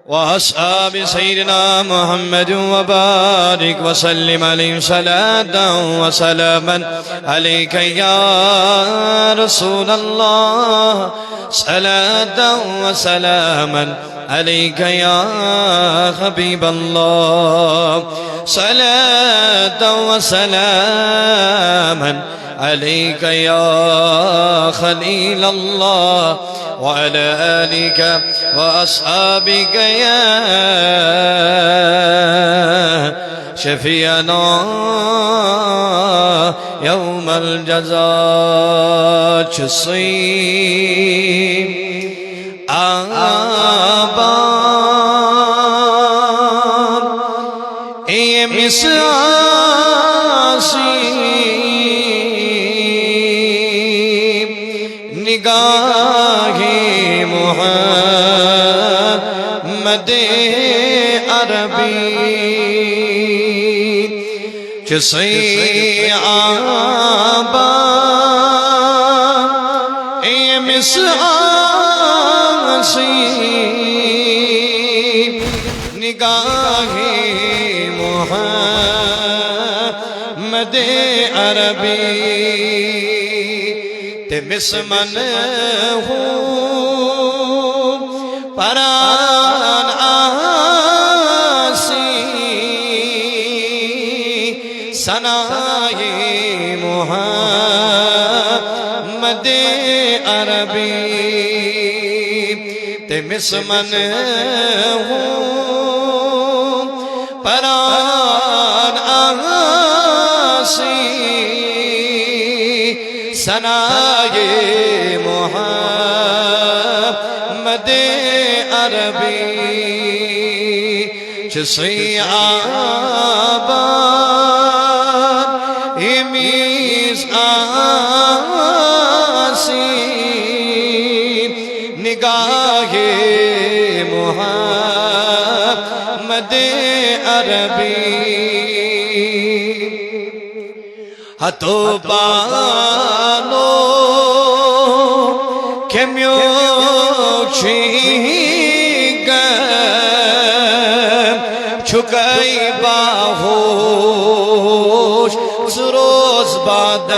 وأصحاب سيدنا محمد وبارك وسلم عليه صلاة وسلاما عليك يا رسول الله صلاة وسلاما عليك يا حبيب الله صلاة وسلاما عليك يا خليل الله وعلى آلك وأصحابك يا شفيعنا يوم الجزاء تصيب آباب اے مساسی نگاہ محمد عربی چسی آباد اے مساسی نگاہ محمد عربی مسمن ہوں پران آسی ثنائے محمد عربی مسمن ہوں پران آسی ثنائے محمد عربی چسی آباد امیز آسی نگاہ محمد عربی ہتو پانو کمیوچی گم چھکائی باہوش سروز بادم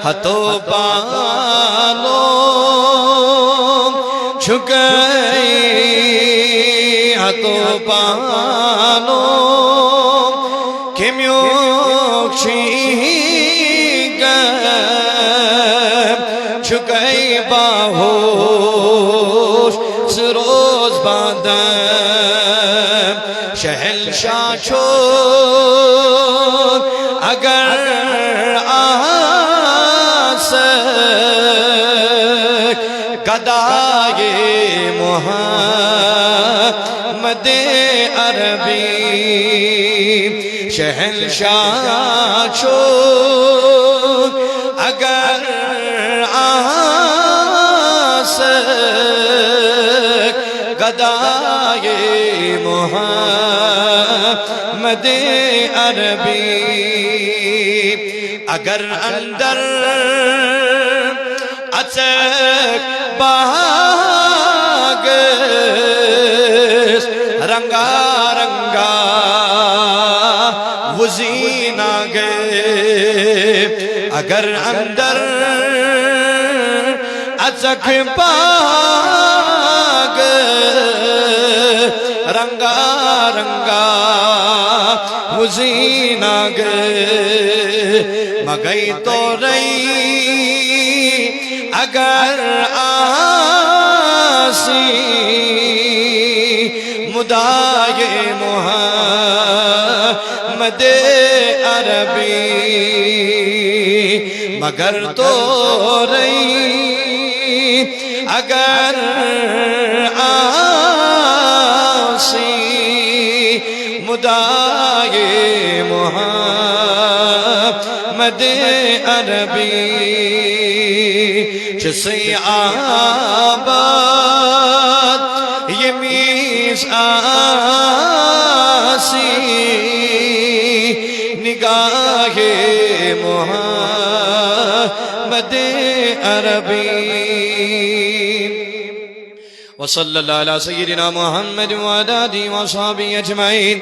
ہتو پانو چھکائی ہتو پانو کمیوچی چھکائی باہوش سروز بادم شہنشاہ چھوڑ اگر آسک گدائے محمد عربی شہنشاہ چھوڑ اگر گدائے محمد عربی اگر اندر اچک باغس رنگا رنگا وزین آگے اگر اندر اچک باغ رنگا رنگا وزین آگے مگئی تو رئی اگر آسی مدائے محمد عربی مگر تو رئی اگر آسی مدائے محمد عربی چسی آباد یہ میز آسی نگاہ محمد عربی وصلی اللہ علی سیدنا محمد وعلی آلہ وصحبہ اجمعین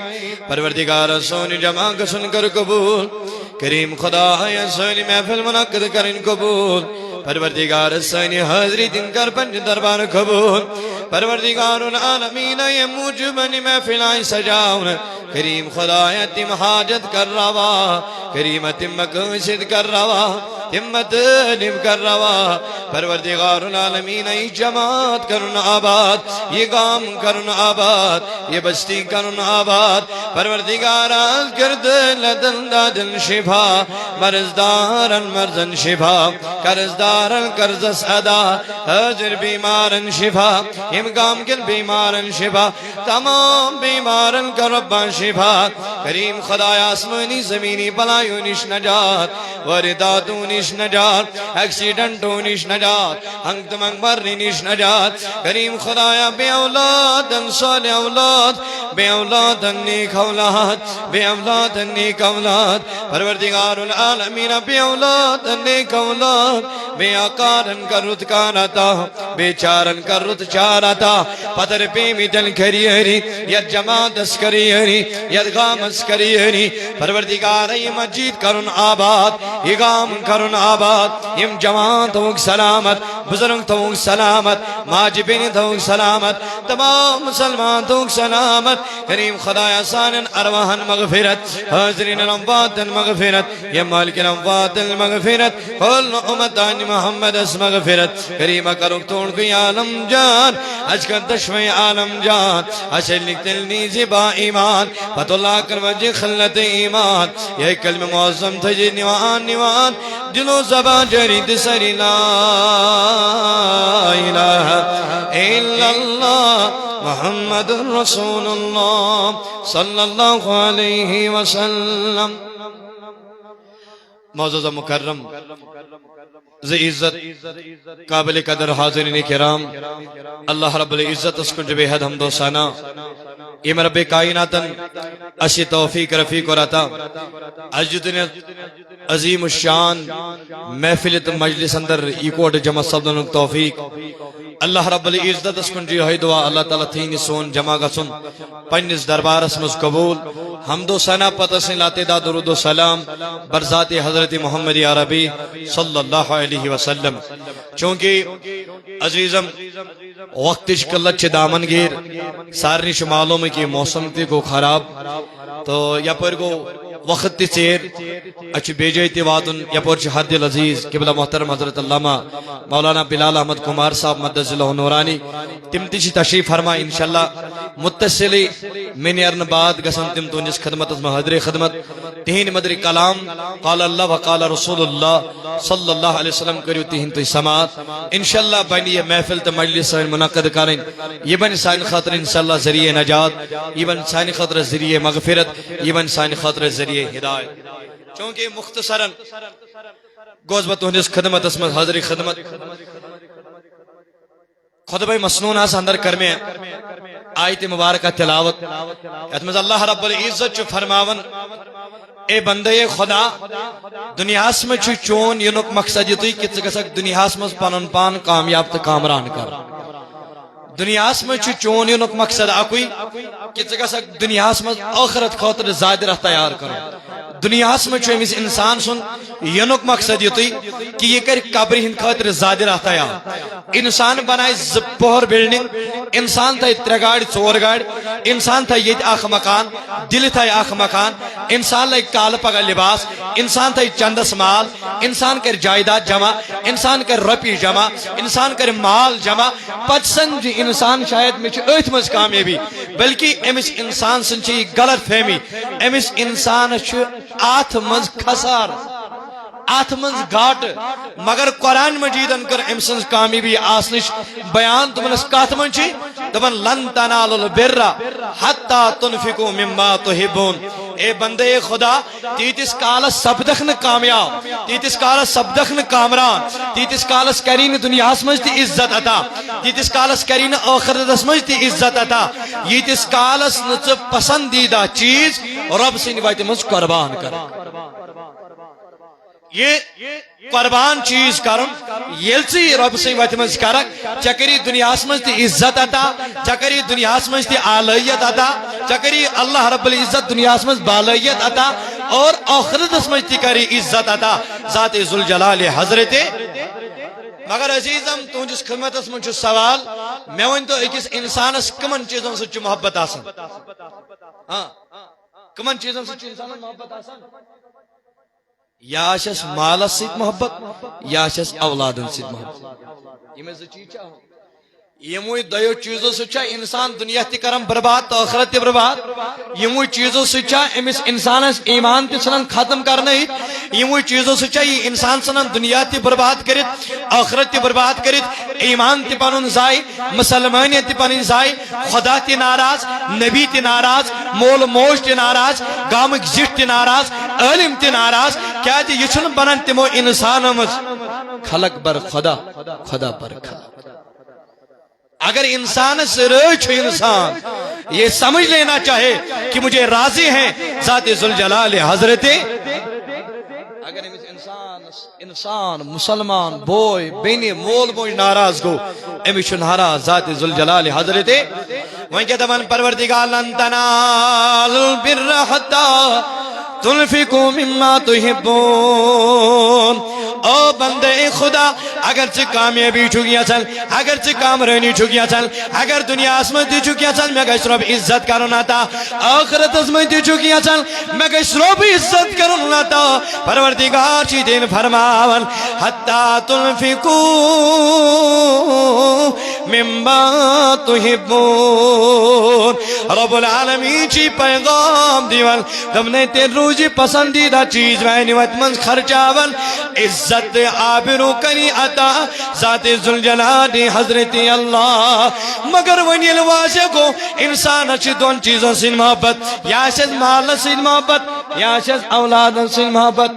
پروردگار سونی جمع کو سن کر قبول کریم خدا ہے سونی محفل منعقد کرن قبول پروردگار سونی حاضری دن کر پنج دربار قبول پروردگار العالمین یہ موجبنی محفل آئی سجاؤن کریم خدا ہے تم حاجت کر روا کریم تم مقصد کر روا ہمت علم کر روا پروردگار العالمین ای جماعت کرن آباد یہ گام کرن آباد یہ بستی کرن آباد پروردگار آز کرد لدن دادن شفا مرزدارن مرزن شفا قرضدارن قرض ادا حاضر بیمارن شفا ہم گام کن بیمارن شفا تمام بیمارن کا ربان شفا کریم خدایا آسمانی زمینی بلائیوں نش نجات وارداتوں نش نجات ایکسیڈنٹوں نش نجات ہنگ تمنگ مرنی نش نجات کریم خدایا بے اولادن صالح اولاد بے اولادن نیک اولاد بے اولادن نیک اولاد پروردگار العالمین بے اولادن نیک اولاد بے آکارن کا رت کانتا بے چارن کا رت چارتا پتر پیمی دل کریری ید جماعت اس کریری ید غام اس کریری پروردگار ای مجید کرن آباد یہ غام کرن آباد یم جماعت ہوگ سلامت بزرگ ہوگ سلامت ماجبین ہوگ سلامت تمام مسلمان ہوگ سلامت کریم خدایا سانن ارواحن مغفرت حاضرین الاموات مغفرت یا مالک الاموات مغفرت کل امتان محمد اس مغفرت کریم کرک توڑ کوئی عالم جان اج کا دشوی عالم جان اشل نکتل نیزی با ایمان پت اللہ کر وجہ خلت ایمان یہ کلم معظم تجی نیوان نیوان دلو زبان جرید سری لا الہ الا اللہ محمد رسول اللہ صلی اللہ علیہ وسلم معزز مکرم ذی عزت قابل قدر حاضرین کرام اللہ رب العزت اس کو جب حد حمد و ثنا ایم رب کائناتن اشی توفیق رفیق اور عطا اجدن عظیم الشان محفلت مجلس اندر ایکوٹ جمع صدن توفیق اللہ رب العزت اس کن جی ہوئی دعا اللہ تعالیٰ تھینی سون جمع گا سن پنیس دربار اسمس قبول حمد و ثنا پتہ سے لاتے دا درود و سلام برذات حضرت محمد عربی صلی اللہ علیہ وسلم چونکہ عزیزم وقت قلت چھ دامن گیر سارنی شمالوں میں کی موسم تی کو خراب تو یا پر کو وقت تی سیر اچھ بیجے تی واتن یا پر چھ حد العزیز قبلہ محترم حضرت علامہ مولانا بلال احمد کمار صاحب مدد اللہ نورانی تم تیچی تشریف فرما انشاءاللہ متصلی من ارن بعد گسن تم تو نس خدمت از محضر خدمت تہین مدری کلام قال اللہ وقال رسول اللہ صلی اللہ علیہ وسلم کریو تہین تو سماعت انشاءاللہ بین یہ محفل تا مجلس منعقد کریں یہ بن سائن خاطر انشاءاللہ ذریعہ نجات یہ بن سائن خاطر ذریعہ مغفرت یہ بن سائن خاطر ذریعہ ہدایت چونکہ مختصراً گوزبت ہنس خدمت اسمت حاضر خدمت خطبہ مسنون آس اندر کرمے آیت مبارکہ تلاوت اتمز اللہ رب العزت چو فرماون اے بندے خدا دنیا میں چو چون ینک مقصد یہ توی کت سکسک دنیا میں پانن پان کامیاب تا کامران کر دنیا میں چو چون ینک مقصد اکوی کت سکسک دنیا میں آخرت خاطر زائد رہ تیار کرو دنیا میں چو امیس انسان سن ینک مقصد یہ توی کہ یہ کر قبری ہن خاطر زائد رہ تیار انسان بنائے پہر بلڈنگ انسان تھا ترگاڑ چور گاڑ انسان تھا یہ آخ مکان دل تھا آخ مکان انسان لائے کال پگا لباس انسان تھا چندس مال انسان کر جائیداد جمع انسان کر رپی جمع انسان کر مال جمع پچسن جی انسان شاید میں ایت مز کامیابی بلکہ امس انسان سن چی غلط فہمی امس انسان آتھ مز خسار آتھ منز گھاٹ مگر قرآن مجیدن کر امسنز کامیابی آسنش بیان تمنس کات منچی دبن لن تنالو البر حتی تنفقو مما تحبون اے بندے خدا تیتس کالا سبدخن کامیاب تیتس کالا سبدخن کامران تیتس کالا کرین دنیا سمجھتی عزت عطا تیتس کالا کرین آخرت سمجھتی عزت عطا یتس کالا نچ پسندیدہ چیز رب سے نوائیت منز قربان کر قربان چیز کرن یل ثی رب سی وت مز کرک چکری دنیا مز تی عزت عطا چکری دنیا مز تی اعلیت عطا چکری اللہ رب العزت دنیا مز بالیت عطا اور آخرت مز تی کری عزت عطا ذات ذوالجلال حضرت مگر عزیزم تہندس خدمتس من سوال مے ون تو اکس انسانس کمن چیزن ست محبت آسان ہاں کمن چیزن ست انسان محبت آسان یا آشس مالس ست محبت یا آشس اولادن ست محبت یہ چیز یموی دیو چیزوں سے انسان دنیا تی کرم برباد تو آخرت تی برباد یموی چیزوں سے امس انسان ایمان تی سنن ختم کرنے یموی چیزوں سے یہ انسان سنن دنیا تی برباد کرت آخرت تی برباد کرت ایمان تی پنن زائی مسلمانیت تی پنن زائی خدا تی ناراض نبی تی ناراض مول موج تی ناراض گامک زٹ تی ناراض علم تی ناراض کیا تی یہ چھن بنن تمو انسان مز خلق بر خدا خدا پر خلق اگر انسان سے رچ انسان یہ سمجھ لینا چاہے کہ مجھے راضی ہیں ذات ذوالجلال حضرت اگر انسان مسلمان بوئی بینی مول موج ناراض گو امش ناراض ذات ذوالجلال حضرت وہیں کہ دمن پروردگار لن تنال البر حتی تنفقوا مما تحبون او بندے خدا اگر چھ کامیابی چھگیا چل اگر چھ کامرانی چھگیا چل اگر دنیا اسمت دی چھگیا چل میں گش رب عزت کرنا تا آخرت اسمت دی چھگیا چل میں گش رب عزت کرنا تا پروردگار چی دین فرماون حتی تنفقوا مما تحبون رب العالمین چی پیغام دیول تم نے تیر روزی پسندیدہ چیز وینی وطمن خرچاول عزت آبرو کنی عطا ذات ذوالجلال حضرت اللہ مگر ونی الواضح کو انسان اچھی دون چیزوں سے محبت یا شد مال سے محبت یا شد اولاد سے محبت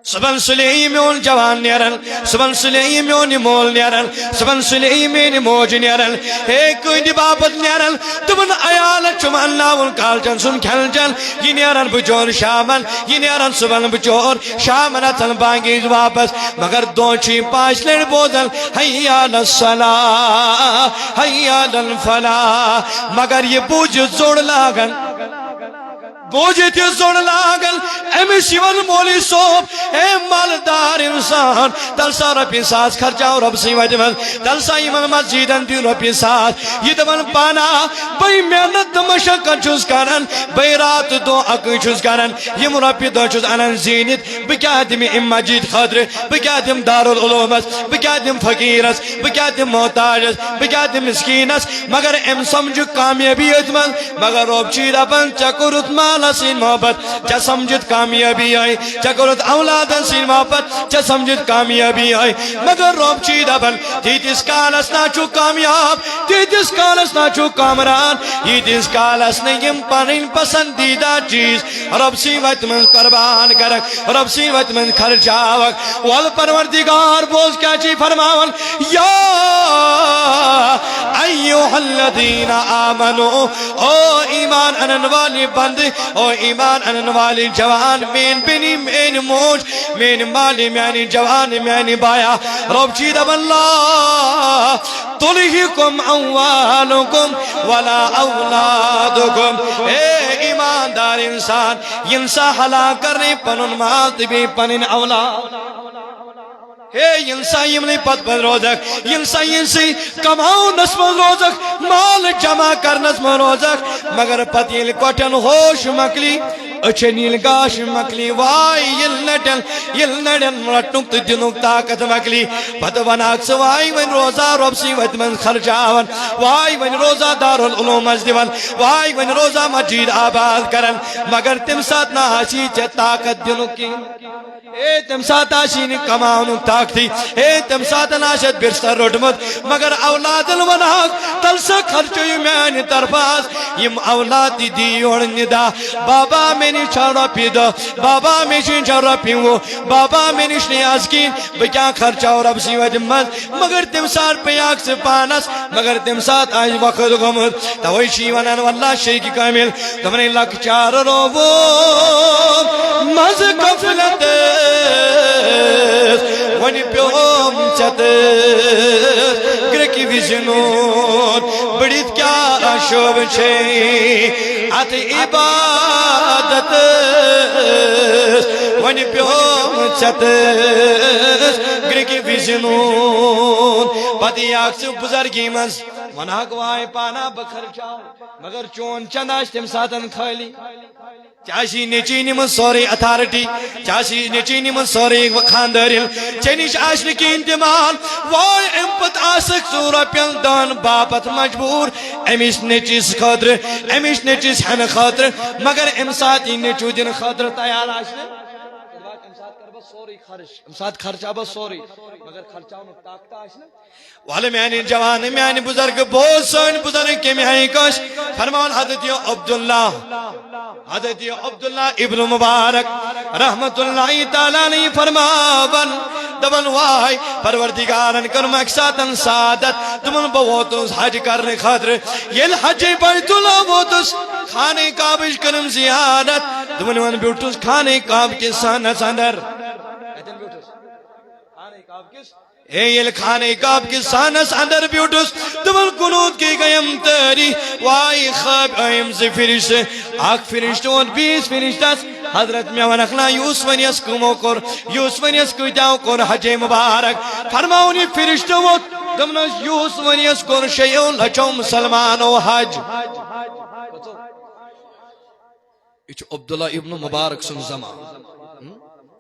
صبح سلیمی میون جوان نیرن صبح سلیمی میون مول نیرن صبح سلیمی موج نیرن ایک کوئی دی بابت نیرن تمن ایال چمان لاون کال جن سن کھل جن یہ نیرن بچور شامن یہ نیرن صبح بچور شامن اتن بانگیز واپس مگر دون چی پاش لڑ بوزن حیاء الصلاة حیاء الفلاح مگر یہ بوجھ زوڑ لاغن بوجھے تھی زوڑ لاغن امی شیون مولی صوب اے مالدار انسان تلسا رپی ساس خرچاو رب سی وجہ من تلسا ایمان مسجدن دی رپی ساس یہ دمن پانا بھئی محنت مشکل چوز کرن بھئی رات دو اکی چوز کرن یہ رپی دو چوز انن زینت بکیا دم ام مجید خدر بکیا دم دار العلومس بکیا دم فقیرس بکیا دم محتاجس بکیا دم مسکینس مگر ام سمجھ کامیابی اتمن مگر رب چید اپن چکرت مالا سین محبت چا سمجھت کامیابی آئی چکرت اولادا سین محبت چا سمجھت کامیابی آئی مگر رب چید اپن تیتیس کالس ناچو کامیاب تیتیس کالس ناچو کامران تیتیس کالس نیم پانین پسندیدہ چیز رب سی وقت من قربان کرک رب سی وقت من خرچاوک وال پروردگار بوز کیا چی فرماون یا ایوہ الذین آمنو او ایمان انن والی بند او ایمان انن والی جوان مین بنی مین موج مین مالی مینی جوان مینی بایا رب چید اب اللہ تلہکم اوالکم ولا اولادکم اے ایماندار انسان ینسا حلا کرنے پنن مال تبی پنن اولاد اے ینسا یمنی پت پر روزک ینسا ینسی کماؤ نسم روزک مال جمع کر نسم روزک مگر پت یل کوٹن ہوش مکلی اچھے نیل گاش مکلی وائی یل نڈن رٹنک دنک طاقت مکلی پت وناک سوائی ون روزہ رب سی وقت من خرچاون وائی ون روزہ دار العلوم از دیون وائی ون روزہ مجید آباد کرن مگر تم ساتھ نہ آشی چے طاقت دنک کی اے تم ساتھ آشی نے کماؤنک طاقتی اے تم ساتھ ناشد برسر رٹمت مگر اولاد الوناک تلسا خرچوی میں طرفاز یم اولاد دیون ندا بابا میں نشان رۄپیہِ دہ بابا مےٚ چھِ رۄپیہِ وُہ بابا مےٚ نِش نہٕ آز کِہیٖنۍ بہٕ کیٛاہ خرچاو رۄبہٕ سٕنٛدِ وتہِ منٛز مگر تَمہِ ساتہٕ پیٚیاکھ ژٕ پانس مگر تَمہِ ساتہٕ آسہِ وقت گوٚمُت تَوَے چھِ یہِ وَنان واللہ شیخ کامل دوٚپُن لۄکچار رووُم مزٕ غفلتس وۄنۍ پیوم ژےٚ تہٕ گرٛکہِ وِزِ نوٗن بٔڑِتھ کیٛاہ شوبہٕ چھے اتھ عبادتس وۄنۍ پیوم ژےٚ تہٕ گرٛکہِ وِزِ نوٗن پتہٕ ییاکھ ژٕ بُزرگی منٛز ونہاکھ واے پانا بہٕ خرچاو مگر چون چند آسہِ تَمہِ ساتہٕ خٲلی ژےٚ آسی نیٚچی نِمٕژ سورُے اتھارٹی ژےٚ آسی نیٚچی نِمٕژ سورُے خاندٲرِل ژےٚ نِش آسہِ نہٕ کِہیٖنۍ تہِ مال واے اَمہِ پتہٕ آسکھ ژٕ رۄپین دہن باپتھ مجبوٗر أمِس نیٚچِس خٲطرٕ أمِس نیٚچِس ہٮ۪نہٕ خٲطرٕ مگر اَمہِ ساتہٕ یہِ نیٚچوٗ دِنہٕ خٲطرٕ تیار آسہِ نہٕ سورُے خرچ اَمہِ ساتہٕ خرچاو بہٕ سورُے مگر خرچاونُک طاقتہ آسہِ نہٕ والہ میانہِ جوان میانہِ بُزرگ بوز سٲنۍ بُزرگ کمہِ آیہِ ٲسۍ فرماوان حضرت عبداللہ ابن مبارک رحمت اللہ تعالیٰ علیہ فرماون دپن واے پروردگارن کٔرم اکہِ ساتہٕ سعادت دوٚپُن بہٕ ووتُس حج کرنہٕ خٲطرٕ ییٚلہِ حجے بیت اللہ ووتُس خانہ کعبٕچ کٔرٕم زیارت دوٚپُن وۄنۍ بیوٗٹھُس خانہ کعبہ کِس سانس اندر ییٚلہِ خانہ کعبہ کِس سانس اندر بیوٗٹھُس دوٚپُن قنوٗت کی گٔیم تٲری واے خواب ٲیِم زٕ فرشتہٕ اکھ فرشتہٕ ووت بیٚیِس فرشتس حضرت مےٚ ونکھ نا یوٗسفس کٕمو کوٚر یوٗسفس کۭتیاہ کوٚر حجے مبارک فرماوُن یہِ فرشتہٕ ووت دوٚپنس یوٗسفس کوٚر 6 لچھو مُسلمانو حج یہ چھُ عبداللہ ابن مبارک سُنٛد زمان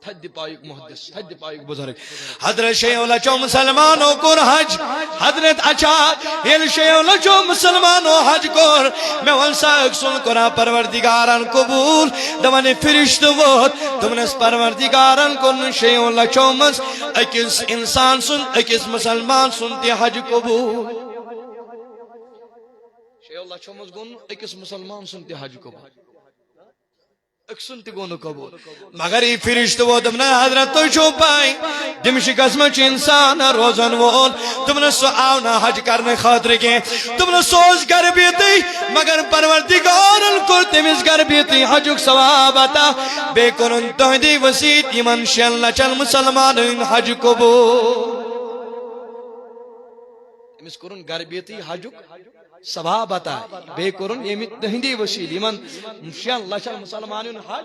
تھدِ پایُک محدث تھدِ پایُک بُزرگ حضرت 6 لچھو مُسلمانو کوٚر حج حضرت اچھا ییٚلہِ 6 لچھو مُسلمانو حج کوٚر مےٚ ووٚن سا أکسُن کوٚرا پروردگارن قبوٗل دپان فرشتہٕ ووت دوٚپنس پروردگارن کوٚر نہٕ 6 لچھو منٛز أکِس انسان سُنٛد أکِس مُسلمان سُنٛد تہِ حج قبوٗل 6 لچھو منٛز گوٚو نہٕ أکِس مُسلمان سُنٛد تہِ حج قبوٗل أکسُن تہِ گوٚو نہٕ قبوٗل مگر یہِ فرشتہٕ ووت دوٚپُن حضرت تُہۍ چھُو پاے دمشقس منٛز چھُ انسان روزن وول دوٚپنس سُہ آو نہٕ حج کرنہٕ خٲطرٕ کینٛہہ دوٚپنس سُہ اوس گرِ بِہتٕے مگر پروردگارن کوٚر تٔمِس گرِ بِہتٕے حجُک ثواب عطا بیٚیہِ کوٚرُن تُہنٛدِ وسیٖط یِمن 6 لچھن مُسلمانن ہُنٛد حج قبوٗل أمِس کوٚرُن گرِ بِہتٕے حجُک ثواب عطا بیٚیہِ کوٚرُن ییٚمہِ تُہنٛدی وسیٖلہٕ یِمن 6 لچھن مُسلمانن ہُنٛد حج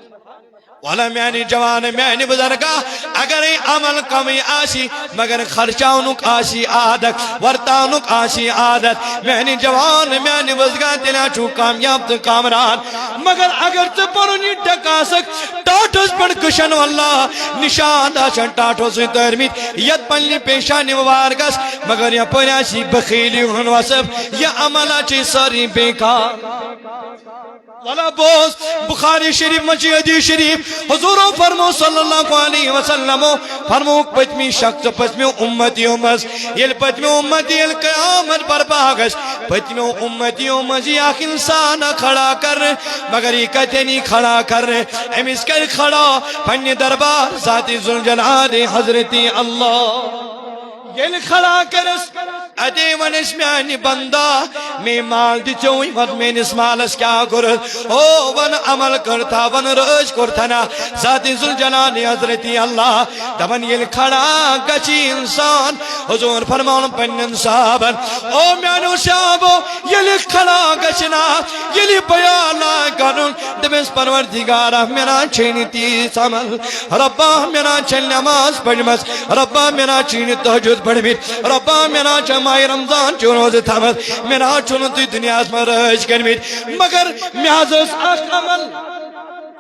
والا میانہِ جوان میانہِ بُزرگا اگرے عمل کمی آسی مگر خرچاونُک آسی عادت ورتاونُک آسی عادت میانہِ جوان میانہِ بُزرگا تیٚلہِ چھُو کامیاب تہٕ کامران مگر اگر ژٕ پنُن یہِ ٹکاسکھ ٹاٹھس پٮ۪ٹھ کٔشن واللہ نشان آسن ٹاٹھو سۭتۍ تٲرمٕتۍ یتھ پننہِ پیشانہِ مبارکس مگر یپٲرۍ آسی بخیلی ہُنٛد وصف یہِ عمل چھِ سٲری بیکار والا بوز بخاری شریف مجھے حدیث شریف حضورو فرمو صلی اللہ علیہ وسلم فرمو پتمی شخص پتمی امتیوں مز یل پتمی امتی یل قیامت برپا گس پتمی امتیوں مز یک انسان کھڑا کر مگر یہ کتے نہیں کھڑا کر امیس کر کھڑا پنی دربار ذاتی ذوالجلال حضرت اللہ یل کھڑا کرس ادے ونس میانی بندہ میں مال دیچوئی ود میں نس مالس کیا کرت او ون عمل کرتا ون رج کرتنا ذاتی ذوالجلال حضرت اللہ دبن یل کھڑا گچی انسان حضور فرمان پنن صحابن او میانو صحابو یل کھڑا گچنا یل بیانا کرن دبس پروردگارہ میرا چھینی تیس عمل ربا میرا چھل نماز پڑھمس ربا میرا چھینی تہجد پڑھمت ربا میرا چھمائی رمضان چون روز تھامت میرا چھون تی دنیا میں رج کرمت مگر میازس اخ عمل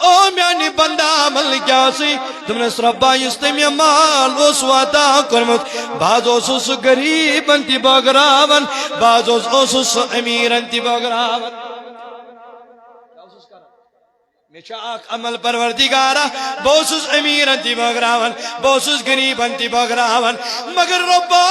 او میانی بندہ عمل کیا سی تمنس ربا یستمی مال اس واتا کرمت بعض اوسوس غریب انتی بغراون بعض اوسوس امیر انتی بغراون میچاک عمل پروردگارا بوسوس امیرن تی بغراون بوسوس غریبن تی بغراون مگر ربا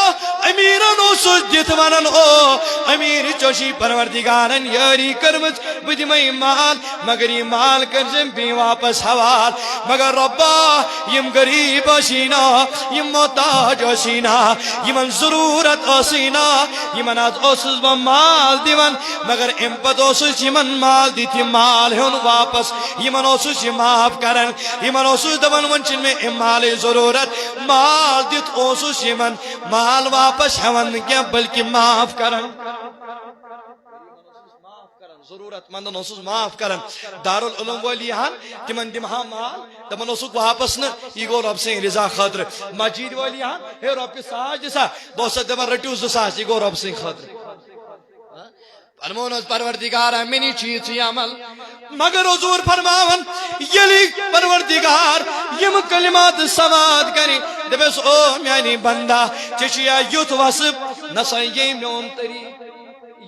امیرن اوسوس دت ونن او امیر چوشی پروردگارن یاری کرمت بدمئی مال مگر یہ مال کرزم بھی واپس حوال مگر ربا یم غریب اسینا یم محتاج اسینا یمن ضرورت اسینا یمن از اوسوس با مال دیون مگر امپت اوسوس یمن مال دیتی مال ہون واپس یمن اوسوس یہ معاف کرن یمن اوسوس دون ونچن میں مال ضرورت مال دیت اوسوس یمن مال واپس ہون کیا بلکہ معاف کرن ضرورت مندن اوسوس معاف کرن دارالعلوم والیان تمن دمہا مال دمن اوسوس واپس نہ یہ گو رب سے رضا خاطر مسجد والیان ہے رب کے ساج دسا بہت دمن رٹیو زساس یہ گو رب سے خاطر فرمون از پروردگار منی چیز عمل مگر حضور فرماون یلی پروردگار یم کلمات سواد کری دبس او میانی بندہ چشیا یوت وصف نسا یہ میون طریق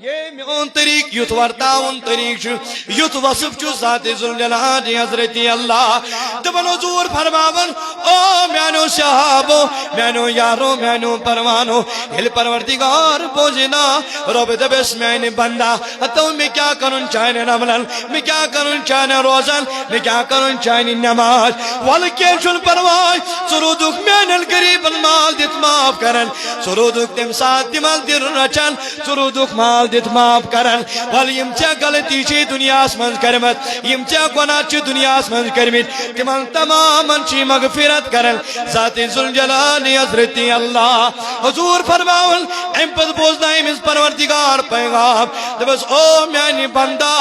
یہ میون طریق یوت ورتاون طریق یوت وصف چو ذات ذوالجلال حضرت اللہ دبن حضور فرماون او میانو صحابو میانو یارو میانو پروانو ہل پروردگار بوجنا رب دبس میانی بندہ تو میں کیا کرن چاہنے نملن میں کیا کرن چاہنے روزن میں کیا کرن چاہنے نماز والکین شن پروائی سرودک میانل قریب المال دیت معاف کرن سرودک تم ساتھ دمال دیر رچن سرودک مال دیت معاف کرن والی یم چا غلطی چی دنیا اسمنز کرمت یم چا گناہ چی دنیا اسمنز کرمت تمن تمامن چی مغفرت کرن ذات ذوالجلال حضرت اللہ حضور فرماون ام پت بوزنا امس پروردگار پیغام دبس او میانی بندہ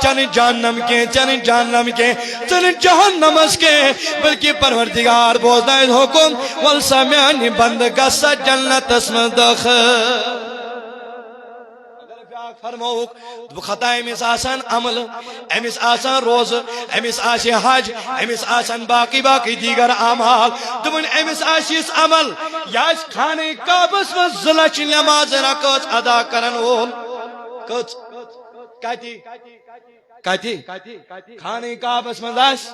چن جہنم کے چن جہنم کے چن جہنم اس کے بلکہ پروردگار بوزنا حکم والسا میانی بند گسا جنت اسم دخل فرموک خطا امس آسان عمل امس آسان روز امس آسی حج امس آسان باقی باقی دیگر اعمال دمن امس آسیس عمل یاش خانے کعبس میں زلچ نماز رکعت ادا کرن وول کت کتی خانے کعبس میں داس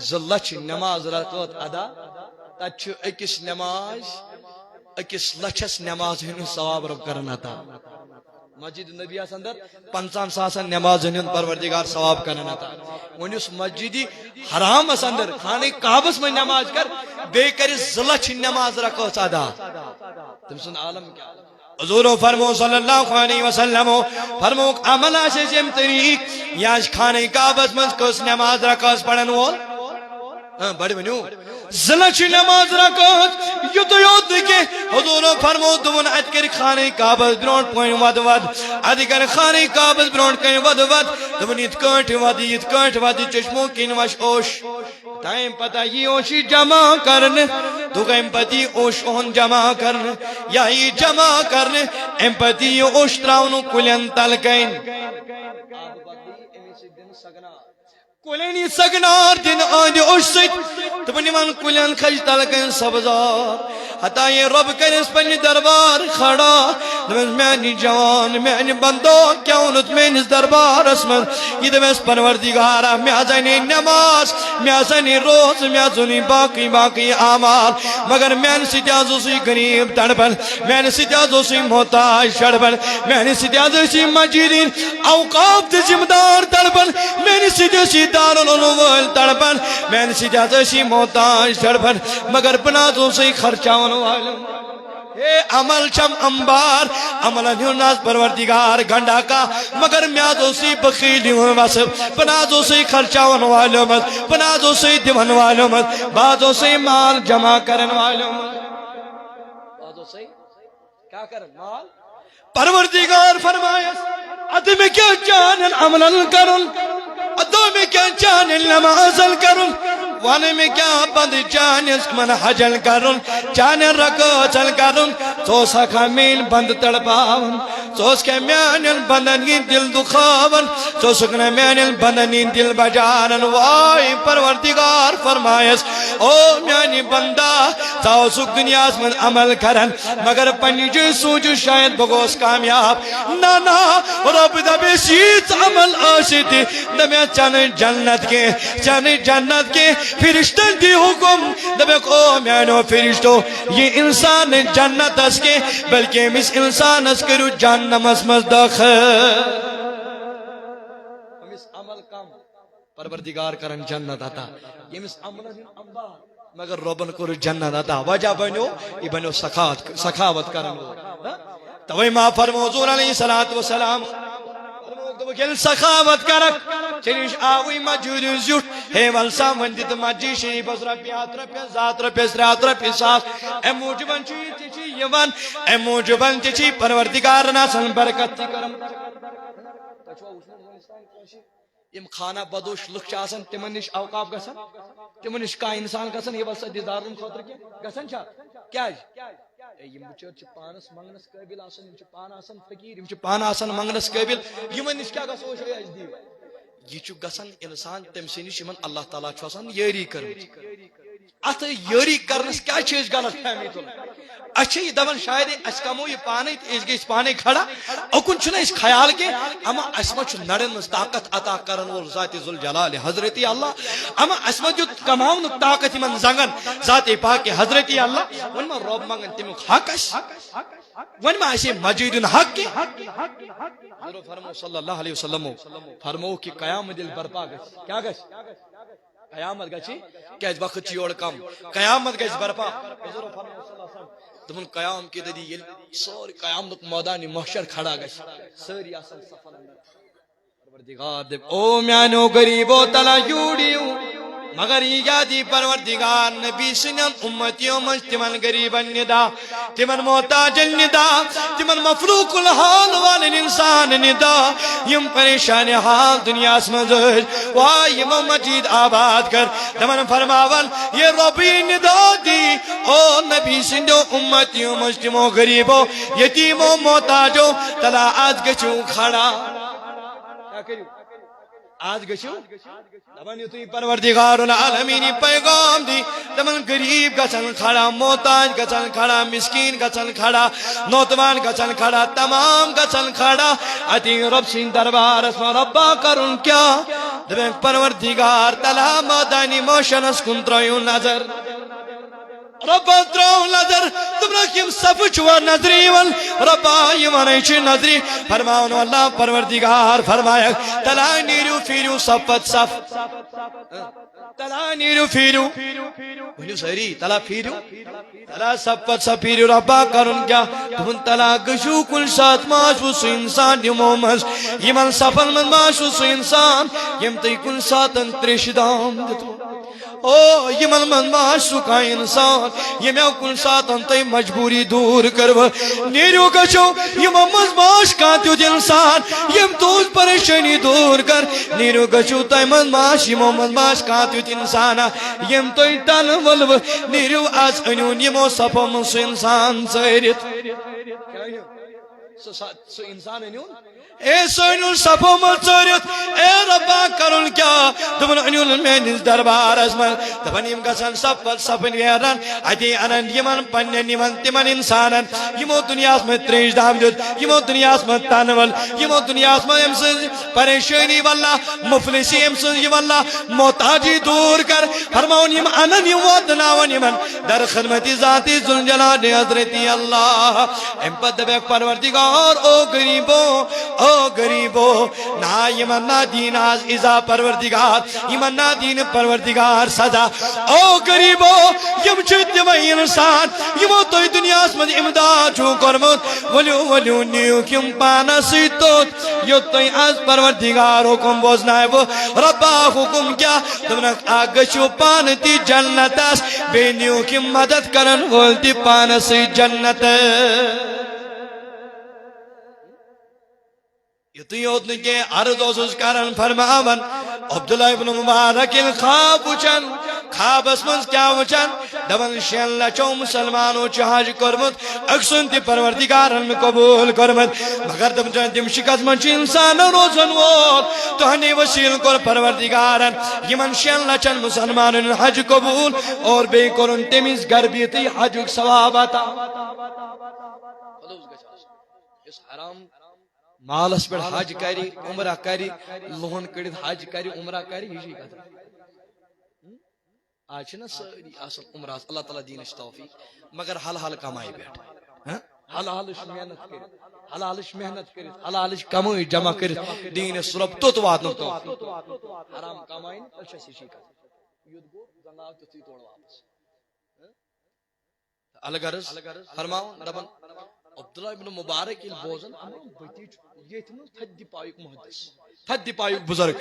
زلچ نماز رکعت ادا تچ اکس نماز اکس لچس نماز ہن ثواب رب کرنا تھا مسجد نبی اندر 50 ساسن نماز ہن پروردگار ثواب کرنا تھا ونس مسجد حرام اندر خانہ کعبس میں نماز کر بے کر زلچ نماز رکعت ادا تم سن عالم کیا حضور فرمو صلی اللہ علیہ وسلم فرمو عمل آشے جم طریق یاش خانہ کعبس میں کس نماز رکعت پڑھن وول بڑی ونیو زلچ نماز رکعت یوت یوت کے حضور فرمو دون ات کر خانہ کعبس برونٹ پوین ود ود اد کر خانہ کعبس برونٹ کر ود ود دون یت کٹ ود چشمو کین وش اوش ٹائم پتہ یہ اوشی جمع کرنے تو ام پتی اوش اون جمع کرنے یا یہ جمع کرنے ام پتی اوش تراؤنو کلین تلکین کلینی سگنار دن آدھی اوش ست تبنی من کلین خج تلکن سبزار حتی یہ رب کرس پنی دربار کھڑا دمس مینی جوان مینی بندو کیونت مینی دربار اسمن یہ دمس پروردگارا میازنی نماز میازنی روز میازنی باقی اعمال مگر مین سیتیازو سی غریب تڑپن مین سیتیازو سی محتاج تڑپن مین سیتیازو سی مجیدین اوقاف دی ذمدار تڑپن مین سیتیازو سی دارالعلوم تڑپن مین سیتیازو سی محتاج تڑپن مگر بنازو سی خرچاون اے عمل چم انبار عمل نیوناز پروردگار گھنڈا کا مگر میازو سی بخیلی ہوں وصف بنازو سی خرچاون والوں مت بنازو سی دیون والوں مت بازو سی مال جمع کرن والوں مت بازو سی کیا کرن مال پروردگار فرمایا ادم کیا جانن عمل کرن ادم کیا جانن نمازل کرن وانے میں کیا بند چانس من حجل کرن چان رکو چل کرن تو سکھا میل بند تڑپاون تو سکھا میانل بندنی دل دکھاون تو سکھنا میانل بندنی دل بجارن وائی پروردگار فرمائیس او میانی بندہ تاو سکھ دنیا من عمل کرن مگر پنی جو سوچ شاید بگوس کامیاب نانا رب دبی سیت عمل آسیتی دبی چانے جنت کے فرشتن دی حکم دبی او میانو فرشتو یہ انسان جنت اس کے بلکہ مس انسان اس کرو جہنم اس داخل مس عمل کم پروردگار کرن جنت آتا یہ مس عمل انبار مگر ربن کو جنت آتا وجہ بنو یہ بنو سخاوت کرن توئی ما فرمو حضور علیہ السلام وکیل سخاوت کرک چنیش آوی مجھود زیوٹ ہے والسا وندیت مجی شریف اس رپیات رپیس ذات رپیس رات رپیس ساس اے موجبن چی یوان اے موجبن چی پروردگار ناسن برکت تی کرم یم خانہ بدوش لکھ چاسن تمنش اوقاف گسن تمنش کا انسان گسن یہ والسا دیدارن خطر گسن چا کیا یہ بچر پانس منگنس قابل آسن یہ پان آسن فقیر یہ پان آسن منگنس قابل یہ نش کیا گھو یہ گسن انسان تم سنش اللہ تعالیٰ آسان یاری کر ات یاری کرنس کیا غلط فہمی تل اچھا یہ دپان شاید اس کمو یہ پانے اس گئی پانے کھڑا اکن چھنا اس خیال کے اما اسما چھ نڑن مز طاقت عطا کرن وول ذات ذوالجلال حضرت اللہ اما اسما جو کماون طاقت من زنگن ذات پاک حضرت اللہ ون ما رب منگن تم حق اس ون ما اسے مجید حق کے حضور فرمو صلی اللہ علیہ وسلم فرمو کہ قیامت دل برپا گس کیا گس قیامت گچی کیا اس وقت چیوڑ کم قیامت گس برپا حضور فرمو صلی اللہ علیہ وسلم دمن قیام کی ددی سوری قیامت میدان محشر کھڑا گش ساری اصل سفر پروردگار دے او میانو غریبو تلا یوڑیو مگر یہ یادی پروردگار نبی سنن امتیوں من تمن غریبن ندا تمن محتاج ندا تمن مفلوق الحال والن انسان ندا یم پریشان حال دنیا اسمز واہ یم مجید آباد کر تمن فرماون یہ ربی ندا دی او نبی سنو امتیوں من تمو غریبو یتیمو محتاجو تلا آج گچو کھڑا کیا کریو آج گشو دبن یتوی پروردگار العالمین پیغام دی دبن غریب گچن کھڑا محتاج گچن کھڑا مسکین گچن کھڑا نوتوان گچن کھڑا تمام گچن کھڑا اتی رب سین دربار اسما ربا کرن کیا دبن پروردگار تلا مدانی موشنس کنترویون نظر رب تراؤ نظر تمنا کیم صف چوا نظری ون ربا یمانیچ نظری فرماؤن اللہ پروردگار فرمایا تلا نیرو فیرو صفت صف تلا نیرو فیرو ونیو سری تلا فیرو تلا صفت صف فیرو ربا کرن کیا تمن تلا گشو کل سات ماشوس انسان یمومس یمن صفن من ماشوس انسان یم تی کل ساتن ترشدام دتو او یمن من ماشو کا انسان یہ کن ساتن تی مجبوری دور کرو نیرو گچو یم ماش کا تیو انسان یم توز پریشانی دور کر نیرو گچو تی من ماش یم ماش کا تیو انسان یم تی تن ولو نیرو آج انیون یمو سپا من سو انسان سیرت سو انسان انیون اے سوینول سپو مچورت اے ربا کرن کیا دبن انیول مینز دربار ازمن دبن یم گسن سپل سپن ویرن اتی انن یمن پنن یمن تمن انسانن یمو دنیا میں تریش دام جد یمو دنیا میں تانول یمو دنیا میں یم سے پریشانی واللہ مفلسی یم سے یم اللہ محتاجی دور کر فرماون یم انن یم ودناون یمن در خدمت ذاتی ذوالجلال حضرت اللہ ام پد بیک پروردگار او غریبوں او غریبو نا یمن نا دین آز ازا پروردگار یمن نا دین پروردگار سزا او غریبو یم چھت یم انسان یمو توی دنیا اسمد امداد چھو کرمت ولیو نیو کم پانا سیتوت یو توی آز پروردگار حکم بوزنائے وہ ربا حکم کیا دمنک آگشو پانتی جنت اس بے نیو کم مدد کرن ولتی پانا سی جنت یتیوتن کے عرض اوسس کرن فرماون عبداللہ ابن مبارک الخواب وچن خوابس من کیا وچان دبن 6 لچھو مسلمانوں چھ حج کرمت اکسن تی پروردگارن میں قبول کرمت مگر تم شکست من چھ انسان روزن وول تہنی وسیل کر پروردگارن یمن 6 لچھن مسلمانن حج قبول اور بے کرن تمیز گھر بیتی حج ثواب عطا اس حرام مالس پر حج کری عمرہ کری لہن کڑت حج کری عمرہ کری یہ کتھ آج نا ساری اصل عمرہ اللہ تعالیٰ دینش توفیق مگر حلال کمائی بیٹھ حلالش محنت کر حلالش محنت کر حلالش کمائی جمع کر دین سرب توت واتن تو حرام کمائی اچھا سی کتھ یود گو زناو تھی توڑ واپس الغرض فرماؤ دبن عبداللہ ابن مبارک بوزن یہ تھدی پایک محدث تھدی پایک بزرگ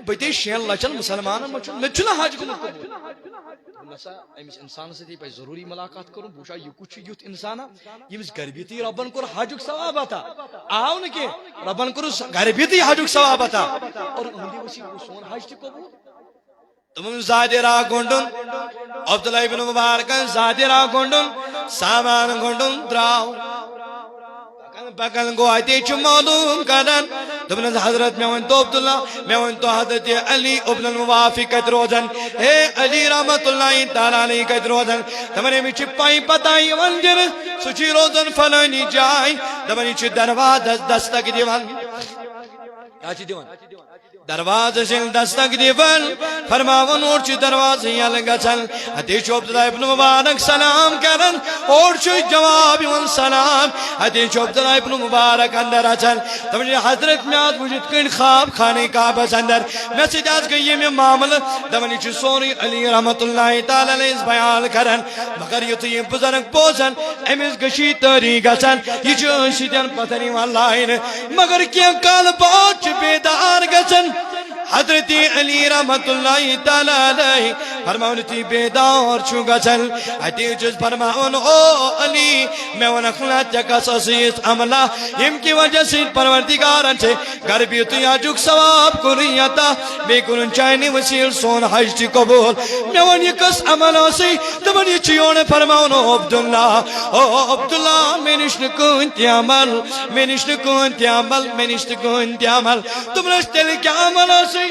بتی 6 لچھن مسلمان مے چھنا حج گومت نسا امس انسان سے پہ ضروری ملاقات کروں بوشا یہ کچھ یوت انسان یمس گھر بیتی ربن کور حج ثواب عطا آو ن کہ ربن کور گھر بیتی حج ثواب عطا اور ہندی وسی سون حج تہ قبول تم زادی را گونڈن عبداللہ ابن مبارک زادی را گونڈن سامان گونڈن دراو بکل گو آتی چھ معلوم کرن تمہیں حضرت میں ون تو عبداللہ میں ون تو حضرت علی ابن الموافق کت روزن اے علی رحمت اللہ تعالی علیہ کت روزن تمہیں میں چھپائی پتائی ونجر سچی روزن فلانی جائی تمہیں چھ درواز دستک دیوان کیا چھ دیوان درواز سے دستک دیوان فرماون اور چھ دروازے یلگا چل حدیث عبداللہ ابن مبارک سلام کرن اور چھ جواب ون سلام حدیث عبداللہ ابن مبارک اندر چل تمہیں حضرت میں آج وجد کن خواب خانے کعبہ اندر میں سے جاز گئی یہ میں معامل تمہیں چھ سونی علی رحمت اللہ تعالی علیہ بیان کرن مگر یہ تو یہ بزرگ پوزن امیز گشی طریقہ چل یہ چھ شیدن پتنی واللہ مگر کیا کال بہت بیدار گچن حضرت علی رحمت اللہ تعالی علیہ فرماؤن تی بیدار چھوگا چل حتی جز فرماؤن او علی میں ون اخلاق جگہ سسیس عملہ یم کی وجہ سے پروردگارن چھے گھر بیتی آجوک ثواب کریتا بے کنن چائنی وسیل سون حج تی قبول میں ون یکس عملہ سے تمن یہ چیون فرماؤن او عبداللہ میں نشن کنتی عمل میں نشن کنتی عمل میں نشن کنتی عمل تم نشتل کیا عملہ سے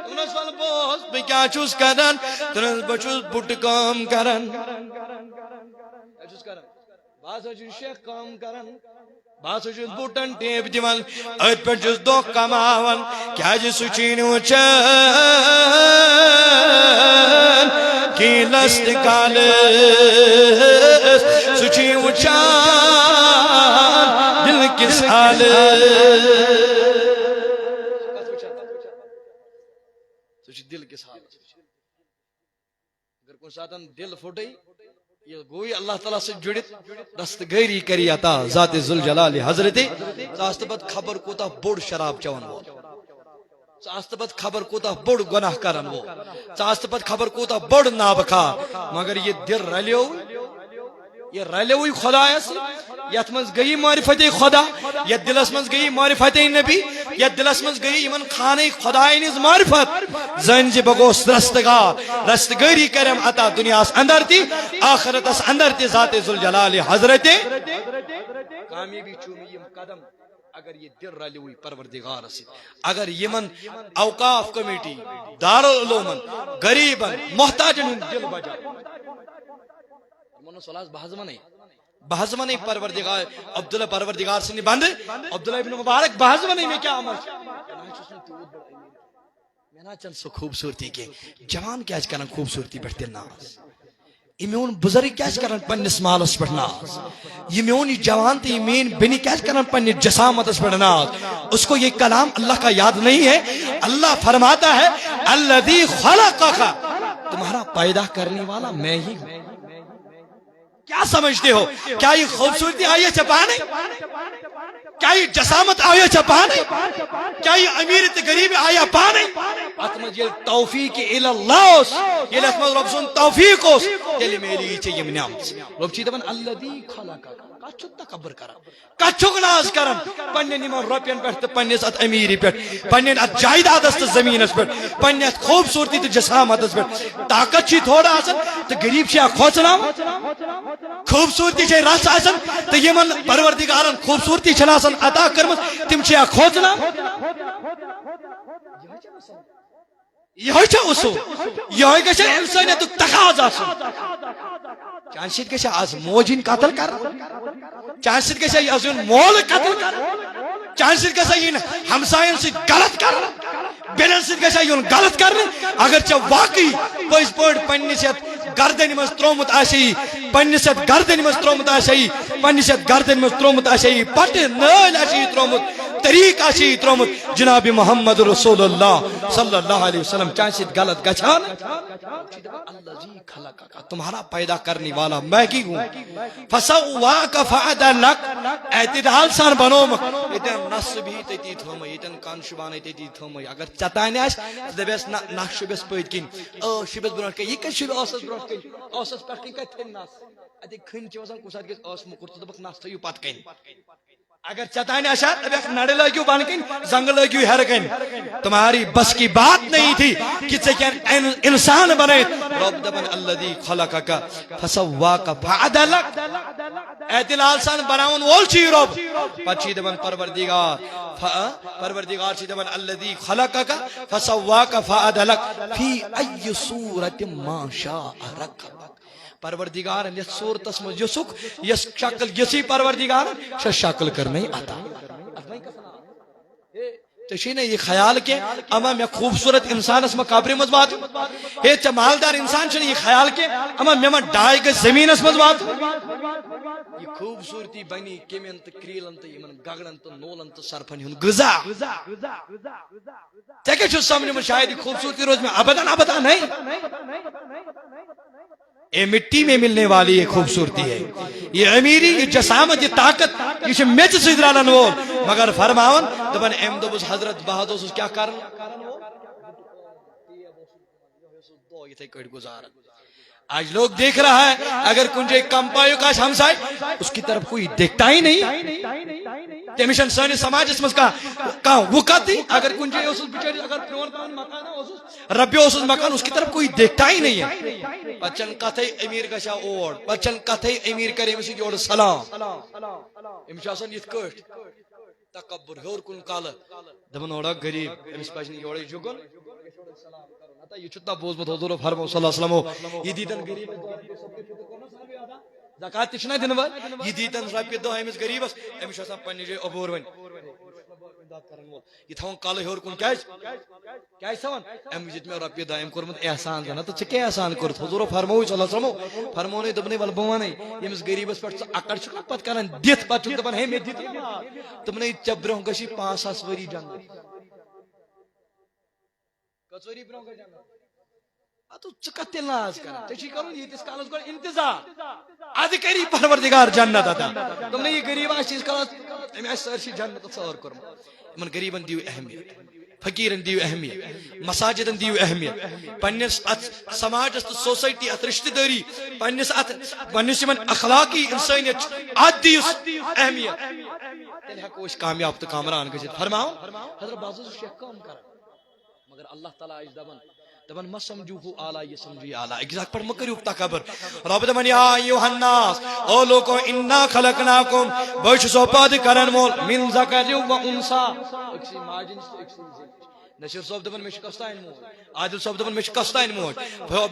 تمہیں سوال بوز بے کیا چوز کرن تمہیں بچوز بٹ کام کرن بعض اجن شیخ کام کرن بعض اجن بوٹن ٹیپ دیوان ات پر جز دو کماون کیا جی سچین وچن کی لست کالس سچین وچن دل کس حال دل کے ساتھ اگر کوئی ساتھ دل پھوٹی یہ گوئی اللہ تعالیٰ سے جڑت دستگیری کری عطا ذات ذوالجلال حضرت ساستبت خبر کوتا بڑ شراب چون وہ ساستبت خبر کوتا بڑ گناہ کرن وہ ساستبت خبر کوتا بڑ نابکا مگر یہ دل رلیو یہ رلیوی خدا ایسی یت مز گئی معرفت خدا یت دلس مز گئی معرفت نبی یت دلس مز گئی من خانہ خدا نز معرفت زنج بگوس رستگاری کرم عطا دنیا اندر تی آخرت اس اندر تی ذات ذوالجلال حضرت کامیابی چومی یم قدم اگر یہ دل رلیوی پروردگار سے اگر یمن اوقاف کمیٹی دارالعلومن غریبن محتاجن دل بجا منو سلاس بحضمہ نہیں پروردگار عبداللہ پروردگار سے نہیں باندھے عبداللہ ابن مبارک بحضمہ نہیں میں کیا عمل میں نا چند سو خوبصورتی کے جوان کیا کرنا خوبصورتی بڑھتے ناز یہ میون بزرگ کیا کرنا پنس مالس پر ناز یہ میون جوان تے مین بنی کیا کرنا پنی جسامت پر ناز اس کو یہ کلام اللہ کا یاد نہیں ہے اللہ فرماتا ہے الذی خلقک تمہارا پیدا کرنے والا میں ہی ہوں کیا سمجھتے ہو کیا یہ خوبصورتی آئیے چھپانے کیا یہ جسامت آئیے چھپانے کیا یہ امیرت غریب آئیے پانے اتمج یہ توفیق الاللہ یہ لکمت رب سن توفیق اس تیلی میلی چھے یہ منعمت رب چیتا بن الذی خلقک کت تکبر کران کت ناز کران پنن یمن رۄپین پٮ۪ٹھ تہٕ پننس ات امیری پٮ۪ٹھ پنن ات جائیدادس تہٕ زمینس پٮ۪ٹھ پننہِ ات خوبصورتی تہٕ جسامتس پٮ۪ٹھ طاقت چھ تھوڑا آسان تہٕ غریب چھ کھوژناوان خوبصورتی چھ رس آسان تہٕ یمن پروردگارن خوبصورتی چھنہٕ آسان عطا کٔرمٕژ تِم چھ کھوژناوان یہ اصول یہ گژھِ انسانیتُک تقاض آسُن چانہِ سۭتۍ گژھِ آز موج یِنۍ قتل کرنہٕ چانہِ سۭتۍ گژھِ آز یُن مول قتل کرنہٕ چانہِ سۭتۍ گژھِ یِنۍ ہمساین سۭتۍ غلط کرنہٕ بیٚنٮ۪ن سۭتۍ گژھِ یُن غلط کرنہٕ اگر ژےٚ واقعی پٔزۍ پٲٹھۍ پننِس یتھ گردنہِ منٛز ترومُت آسہِ پننِس یتھ گردنہِ منٛز ترومُت آسہِ پننِس یتھ گردنہِ منٛز ترومُت آسہِ پٹہٕ نٲلۍ آسہِ ترومُت طریق آسہِ ترومُت جناب محمد رسول اللہ صلی اللہ علیہ وسلم چانہِ سۭتۍ غلط گژھان الذی خلقک تمہارا پیدا کرنے والا میں کی ہوں فسواک فعدلک اعتدال سان بنومک یتن نصب بھی تتی تھوم یتن کان شبان تتی تھوم اگر چتانہ آس دبس نہ شبس پٔتۍ کِنۍ شبس برونٛٹھ کِنۍ یہ کتھ شب اوسس برونٛٹھ کِنۍ اوسس پٮ۪ٹھ کِنۍ کتھ تھٔنۍ نس اتہِ کھٔنۍ چھِ وسان کُنہِ ساتہٕ گژھِ ٲس موٚکُر تہٕ دپکھ نس تھٲیِو پتہٕ کَنہِ اگر چتانہ آسا دپکھ نڑ لٲگِو بن کِنۍ زنگ لٲگِو ہیرٕ کَنہِ تمہاری بس کی بات نہیں تھی کہ ژےٚ کیٚنٛہہ انسان بنٲیِتھ رب دپان الذی خلقک فسواک فعدلک اعتدال سان بناون وول چھ یہ رب پتہٕ چھ دپان پروردگار چھ دپان الذی خلقک فسواک فعدلک فی ای صورت ما شاء رکبک پروردگار یس صورتس مز یسک یس شکل یسی پروردگار سو شکل کرنے عطا ژےٚ یہ خیال کی اما مے خوبصورت انسانس ما قبر مز وات ہے ژےٚ مالدار انسان چھ یہ خیال کی اما مے ما ڈائی گژھِ زمینس مز وات یہ خوبصورتی بنی کیمین تو کریلن تو یمن گگڑن تو نولن تو سرفن ہن غذا ژےٚ کیٛاہ چھُ سمجھمُت شاید یہ خوبصورتی روز میں ابداً ابدا نہیں اے مٹی میں ملنے والی یہ خوبصورتی ہے یہ امیری یہ جسامت یہ طاقت یہ میچ سۭتۍ رلن وول مگر فرماون دپان ام دوٚپُس حضرت بہٕ حظ اوسُس کیٛاہ کران یِتھے کٔٹھۍ گزاران آج لوگ دیکھ رہا ہے اگر کنجے کم پایو کا ہمسائے اس کی طرف کوئی دیکھتا ہی نہیں تمشن سانی سماجس مز کا وقت ہی اگر کنجے اسس بچاری اگر پرون پان مکان اسس ربی اسس مکان اس کی طرف کوئی دیکھتا ہی نہیں ہے بچن کتھے امیر گشا اور بچن کتھے امیر کرے مسی جوڑ سلام امشاسن یت کٹ تکبر ہور کن کال دبن اوڑا غریب امس پجن جوڑے جگن یہ چھتا بوزمت حضور فرمو صلی اللہ علیہ وسلم یہ دیتن غریب زکات تشنا دن ول یہ دیتن رپی دو امس غریبس امس آسان پنہ جے عبور ون یہ تھون کال ہور کن کیاز تھون ام جت میں رپی دو ام کورمت احسان زنا تو چھ احسان کرت حضور فرمو صلی اللہ علیہ وسلم فرمونے دبنے ول بونے یمس غریبس پٹ اکڑ چھ پت کران دت پت دپن ہے میں دت تمنے چبرو گشی 5,000 وری جنت کچوری برو گا جانا تو چکتے ناز کر تشی کرو یہ اس کالس کو انتظار اد کری پروردگار جنت عطا تم نے یہ غریب اس چیز کالس میں سرشی جنت تصور کرم من غریبن دیو اہمیت فقیرن دیو اہمیت مساجدن دیو اہمیت پنس سماج سوسائٹی ات رشتہ داری پنس من اخلاقی انسانیت ات دیو اہمیت تیل ہکو اس کامیاب تو کامران گژھت فرماؤ حضرت بازو شیخ کام کر مگر اللہ تعالیٰ اس دبن ما سمجھو اعلیٰ یہ سمجھی اعلیٰ اگزاک پر مکریو تکبر رب دبن یا ایوہ الناس او لوگو انا خلقناکم بوش سوپاد کرن مول من ذکر و انسا اکسی ماجن سے اکسی زنج نشیر صاحب دبن میں شکستائن موج عادل صاحب دبن میں شکستائن موج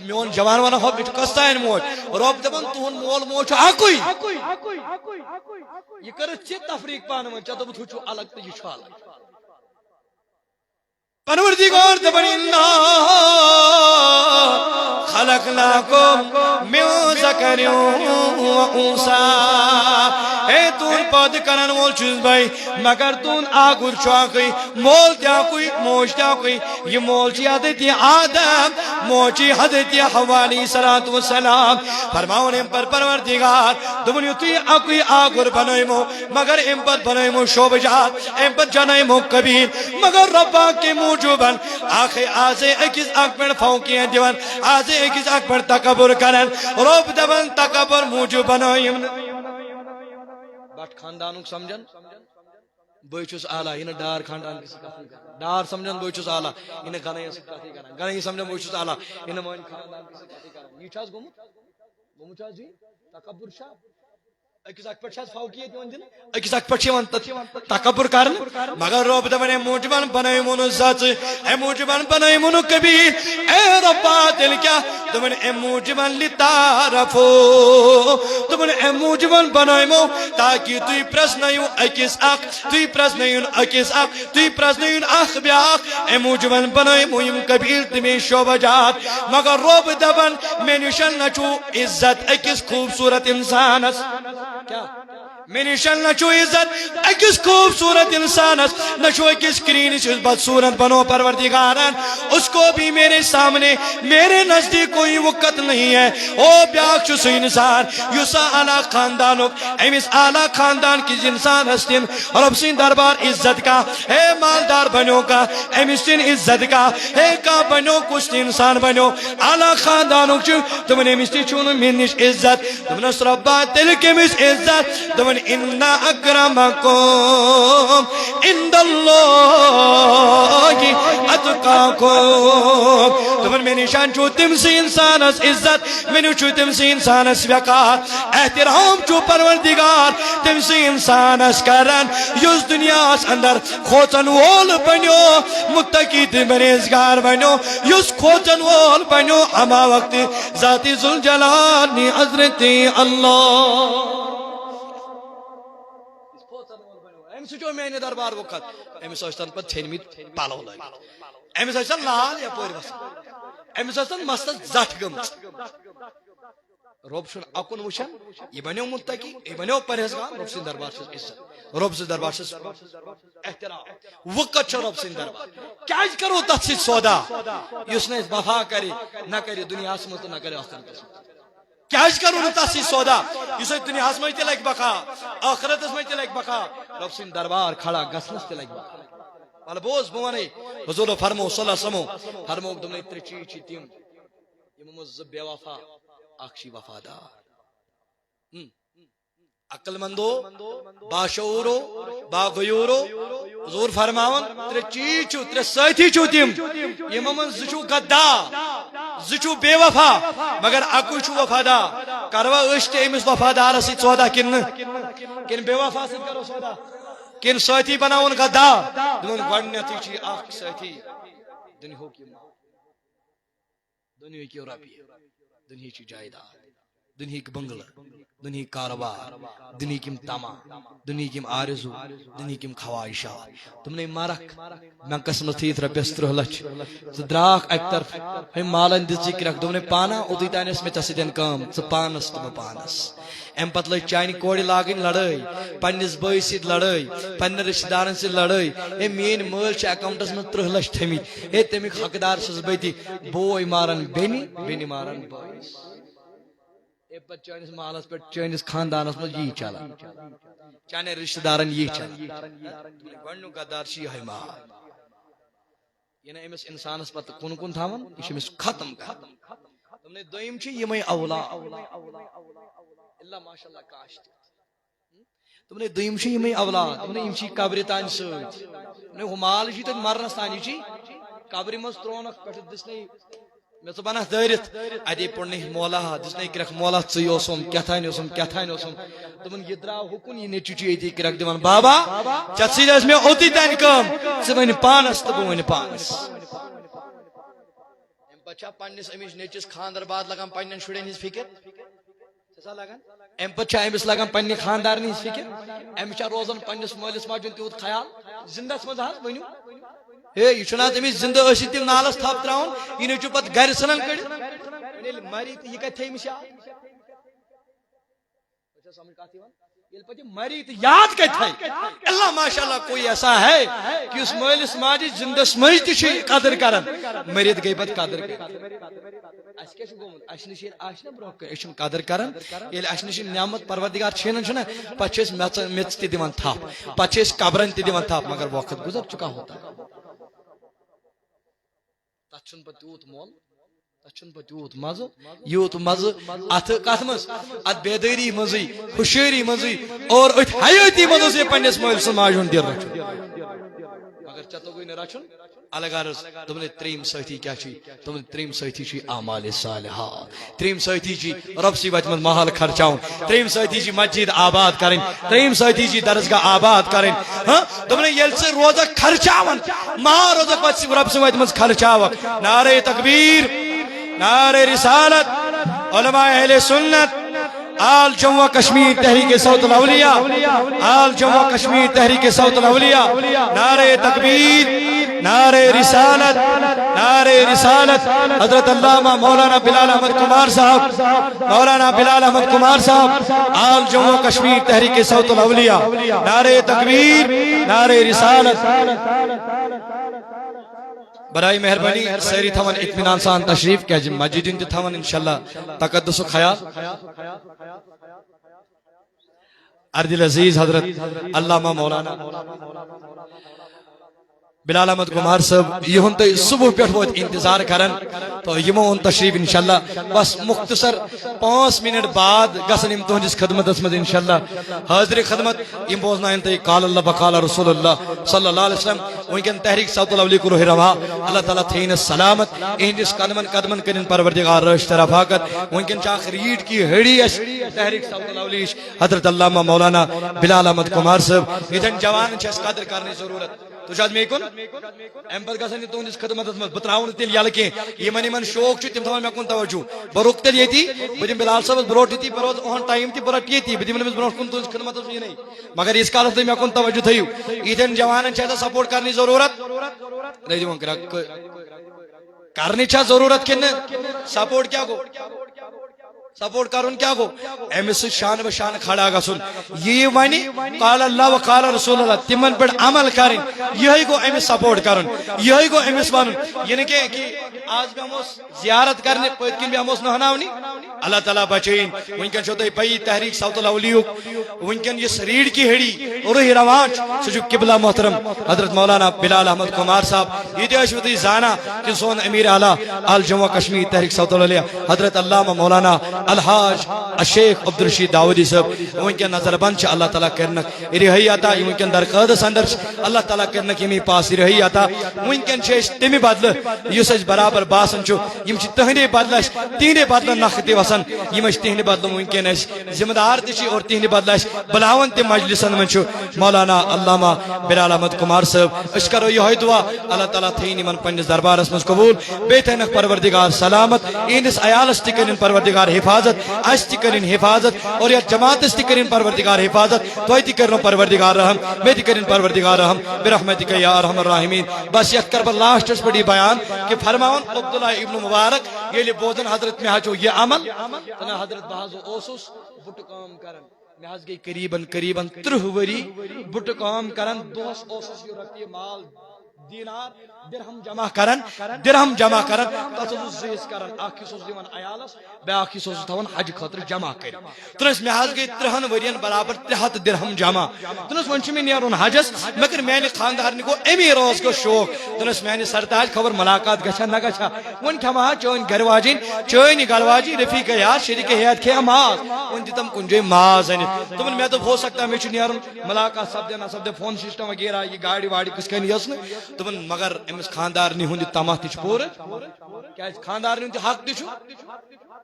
میون جوان وانا ہو میں شکستائن موج رب دبن تون مول موج آکوئی یہ کرت چی تفریق پانو چا دبت ہوچو الگ تو یہ چھو الگ پروردگار دبن اللہ خلقناکم من ذکر و انسا اے تون پاد کرن مول چیز بھائی مگر تون آگر چاکی مول تیا کوئی موج تیا کوئی یہ مول چی حضرت آدم موچی حضرت حوالی صلاة والسلام فرماؤن ام پر پروردگار دبن یتی اکوی آگر بنائیمو مگر ام پر بنائیمو شوب جات ام پر جنائیمو کبیر مگر ربا کے موجوباً آخر آزے اکیز اکبر فوقیاں دیوان آزے اکیز اکبر تکبر کرن رب دبن تکبر موجوباً بٹ خاندان سمجھن بہس اعلیٰ یہ ڈار خاندان ڈار سمجھان بہس اعلیٰ یہ گنائی کتھی کر گنائی سمجھان بہس اعلیٰ یہ مان خاندان کتھی کر یہ گومت جی تکبر اکس اک پہ فوقیت دن اکس اک پہ تکبر کر مگر رب دپان اے موجبان بنائیمون زچ اے موجبان بنائیمون کبیر اے ربا تیل کیا دپان اے موجبان لتعارفو دپان اے موجبان بنائیمو تاکہ تھی پرسنائیو اکس اک تھی پرسنائیون اکس اک تھی پرسنائیون اخ بیاخ اے موجبان بنائیمو یم کبیر تمہیں شعبجات مگر رب دپان میں نشان نچو عزت اکس خوبصورت انسانس کیا میں نشان نچو عزت اکس خوبصورت انسانس نچو اکس کرینس بدصورت بنو پروردگاران اس کو بھی میرے سامنے میرے نزدیک کوئی وقت نہیں ہے او بیاک چو سو انسان یوسا اعلیٰ خاندانک ایمس اعلیٰ خاندان کی انسان ہستن رب سین دربار عزت کا اے مالدار بنو کا ایمس سین عزت کا اے کا بنو کچھ انسان بنو اعلیٰ خاندانک چو تمہیں ایمس تی چون من نش عزت تمہیں ربا تل کے مس عزت تمہیں ان اکرمکم عند اللہ اتقاکم تمہیں میں نشان چو تم سے انسان اس عزت میں چو تم سے انسان اس وقار احترام چو پروردگار تم سے انسان اس کرن یس دنیا اس اندر کھوچن وول بنو متقی پرہیزگار بنو یس کھوچن وول بنو اما وقت ذاتی ذوالجلال نی حضرت اللہ سچو میں دربار وقت امس اشتن پہ ٹھنمت پلو لگ امس اشتن لال یپور وسان امس اشتن مستس زٹ گم رب سن اکن وشن یہ بنو متقی یہ بنو پرہیزگار رب سن دربار سے عزت رب سن دربار سے احترام وقت چھ رب سن دربار کیا کرو تت سی سودا یس نہ وفا کرے نہ کرے دنیا مز تو نہ کرے آخرت کیا کرو نا تسی سودا اس دنیا میں تہ لگ بقا آخرت میں تہ لگ بقا رب سن دربار کھڑا گسنس تہ لگ بقا بل بوز بہ ونے حضور فرمو صلی اللہ علیہ وسلم فرمو دم تر چیز چھ تم یم مز بے وفا اکھ وفادار عقل مندو باشعورو باغیورو حضور فرماون تر چیز چھ تر ساتھی چھ تم یم مز زچو غدار زچو بے وفا مگر اکو چھ وفادار کروا اشت امس وفادار سی سودا کن بے وفا سی کرو سودا کن ساتھی بناون غدار دون گڈنیتھی چھ اخ ساتھی دنیا کی دنیا کی ربی دنیا کی جائیداد دنیا کی بنگلہ دنیا کی کاروبار دنیا کی تما دنیا کی آرزو دنیا کی خواہشات تم نے مارک میں قسم تھیت رپیس 30 لچھ دراک ایک طرف ہم مالن دت ذکر تم نے پانا اوتی تانس میں تسدین کام پانس تم پانس ام پت لگ چانہ کوڑ لاگن لڑائی پنس بٲے سۭتۍ لڑائی پنن رشتہ دارن سۭتۍ لڑائی اے مین مٲل چھ اکاؤنٹس میں 30 لچھ تھمت اے تمیک حقدار چھس بتی بوے مارن بینی مارن بٲیس پہ چانس مالس پہ چانس خاندانس مز یہ چلان چانہ رشتہ دارن یہ چلان گڈنیک غدار چھ یہ مال یہ امس انسانس پتہ کن کن تھاون یہ امس ختم کر تم نے دویم چھ یمے اولاد اللہ ماشاءاللہ کاشت تم نے دویم چھ یمے اولاد تم نے یم چھ قبر تان سۭتۍ تم نے مال چھ تت مرنس تان چھ قبر مز ترونک پٹھ دسنے میں تو بنا دارت ادی پڑھنے مولا دسنے کرک مولا ژی اوسم کیتھان اوسم تمن یہ درا حکم یہ نیچو چی دی کرک دون بابا چتسی اس میں اوتی تان کم ژ پانس تو بہ پانس ام بچا پنس امس نیچس خاندر بعد لگان پنن شڑین ہز فکر لگان ام پچا امس لگان پنہ خاندارن ہز فکر امس روزان پنس مالس ماجن تیوت خیال زندس مز حظ ونیو ہے یہ چھنا تمس زندہ ٲسِتھ تیل نالس تھپ تراون یہ نیچو پت گھر ژھنان کڑ مری تو یہ کتھ تھیمس یاد سمجھ کتھ یوان یل پتہ مری تو یاد کتھ تھے اللہ ماشاءاللہ کوئی ایسا ہے کہ اس مالس ماجہ زندس مز تہ قدر کران مرید گئی پت قدر اس کیا گومت اس نش آشنا برو اس قدر کران یل اس نش نعمت پروردگار چھنن چھنا پتہ چھ میچ تہ دِوان تھپ پتہ چھ قبرن تہ دِوان تھپ مگر وقت گزر چکا ہوتا تت چھن پتہ تیوت مول تچن پہ تیوت مزہ یوت مزہ ات کت مز ات بیداری مزی ہوشیاری مزی اور ات حیاتی مز پنس مول سن ماج ہند دل رچن مگر چتو گئی نہ رچن الگ عرض تمہیں تریم ساتھی کیا چی تمہیں تریم ساتھی چی اعمال صالحہ تریم ساتھی چی رب سی وت من محل خرچاؤن تریم ساتھی چی مسجد آباد کریں تریم ساتھی چی درسگاہ آباد کریں ہاں تمہیں یل سے روزہ خرچاون ماہ روزہ پت رب سی وت من خرچاو نعرہ تکبیر نعرہ رسالت علماء اہل سنت آل جموں کشمیر تحریک صوت الاولیاء آل جموں کشمیر تحریک صوت الاولیاء نعرہ تکبیر نعرہ رسالت نعرہ رسالت حضرت علامہ مولانا بلال احمد کمار صاحب مولانا بلال احمد کمار صاحب آل جموں کشمیر تحریک صوت الاولیاء نعرہ تکبیر نعرہ رسالت برائے مہربانی سیری تھون اطمینان سان تشریف کیا مسجد انت تھون انشاءاللہ تقدس و خیال اردل عزیز حضرت علامہ مولانا بلال احمد کمار صاحب یہ تو صبح پہ وہ انتظار کرن تو یمو ان تشریف انشاءاللہ بس مختصر 5 منٹ بعد گسن تہندس خدمت مز انشاءاللہ حاضر خدمت یم بوزنائن تے قال اللہ بقال رسول اللہ صلی اللہ علیہ وسلم ونکن تحریک صوت الاولیاء کو رہا اللہ تعالی تھین سلامت اہندس قدمن کرن پروردگار رشت رفاقت ونکن چاخ ریڈ کی ہڑی اس تحریک صوت الاولیاء حضرت علامہ مولانا بلال احمد کمار صاحب یہ جوان چھ قدر کرنے ضرورت تو شاید میں کن ام پت گھن تہندس خدمت مز بتراؤن تیل یل کی یمن شوق تم تھو مے کن توجہ بہ رک تیل یتی بہ دم بلال صاحب برو یتی بہ روز اہن ٹائم تہ بہ رٹ یتی بہ دم برو کن تہندس خدمت یہ نہیں مگر اس کالس تھی مے کن توجہ تھیو یتن جوانن چھ سپورٹ کرنی ضرورت نہیں دون کرنی چھ ضرورت کن سپورٹ کیا گو سپورٹ کرن کیا گو امس شان بشان کھڑا گسن یہ ونی قال اللہ و قال رسول اللہ تمن پر عمل کریں یہی گو امس سپورٹ کرن یہی گو امس ون یعنی کہ آج بھی ہم زیارت کرنے پت کن بھی ہم نہناونی اللہ تعالیٰ بچین ونکن چھو تھی پئی تحریک صوت الاولیاء ونکن یہ ریڑھ کی ہڑی روح روان سجو قبلہ محترم حضرت مولانا بلال احمد کمار صاحب یہ تھی تھی زانا کہ سون امیر اعلیٰ آل جموں کشمیر تحریک صوت الاولیاء حضرت علامہ مولانا الحاج الشیخ عبدالرشید داودی صاحب ونکن نظر بند اللہ تعالیٰ کرنک رہی عطا ونکن درقدس اندر اللہ تعالیٰ کرنک یمی پاس رہی عطا ونکن چھ تمی بدل یس برابر باسن چھو یم چھ تہندے بدل تہندے بدل نخ تہ وسن یم تہندے بدل ونکن ذمہ دار تہ اور تہندے بدل بلاون تہ مجلسن من چھو مولانا علامہ بلال احمد کمار صاحب اس کرو یہ دعا اللہ تعالیٰ تھین یمن پنس دربارس مز قبول بے تھنک پروردگار سلامت اہندس عیالس تہ کرن پروردگار حفاظت اس تہ کرن حفاظت اور یا جماعتس تہ کرن پروردگار حفاظت تو تہ کرن پروردگار رحم میں تہ کرن پروردگار رحم برحمتک یا ارحم الراحمین بس یہ کر لاسٹس پڑی بیان کہ فرماون عبداللہ ابن مبارک یہ بوزن حضرت میں ہچو یہ عمل تنا حضرت بہازو اوسوس بٹ کام کرن میں حض گئی قریباً 30 وری بٹ کام کرن دوس اوسوس یہ رکھتی مال دینار درہم جمع کرن تس زیس کرن اخ سوس دیوان عیالس بیاکھ سوس تھاون حج خاطر جمع کر تنس میں حض گئی 30 ورین برابر 300 درہم جمع تنس ون چھ میں نیرون حجس مگر میانہ خاندارن کو امی روز کو شوق تنس میانہ سرتاج خبر ملاقات گچھا نہ گچھا ون کھما چون گھر واجین چون گلواجی رفیق یا شریک حیات کھیا ماز ون دتم کنجے ماز ان تمن میں تو ہو سکتا میں چھ نیرون ملاقات سب دے فون سسٹم وغیرہ یہ گاڑی واڑی کس کن یس تمن مگر امس خاندارنی ہند تمہ تہ پور کیا خاندارنی ہند حق تہ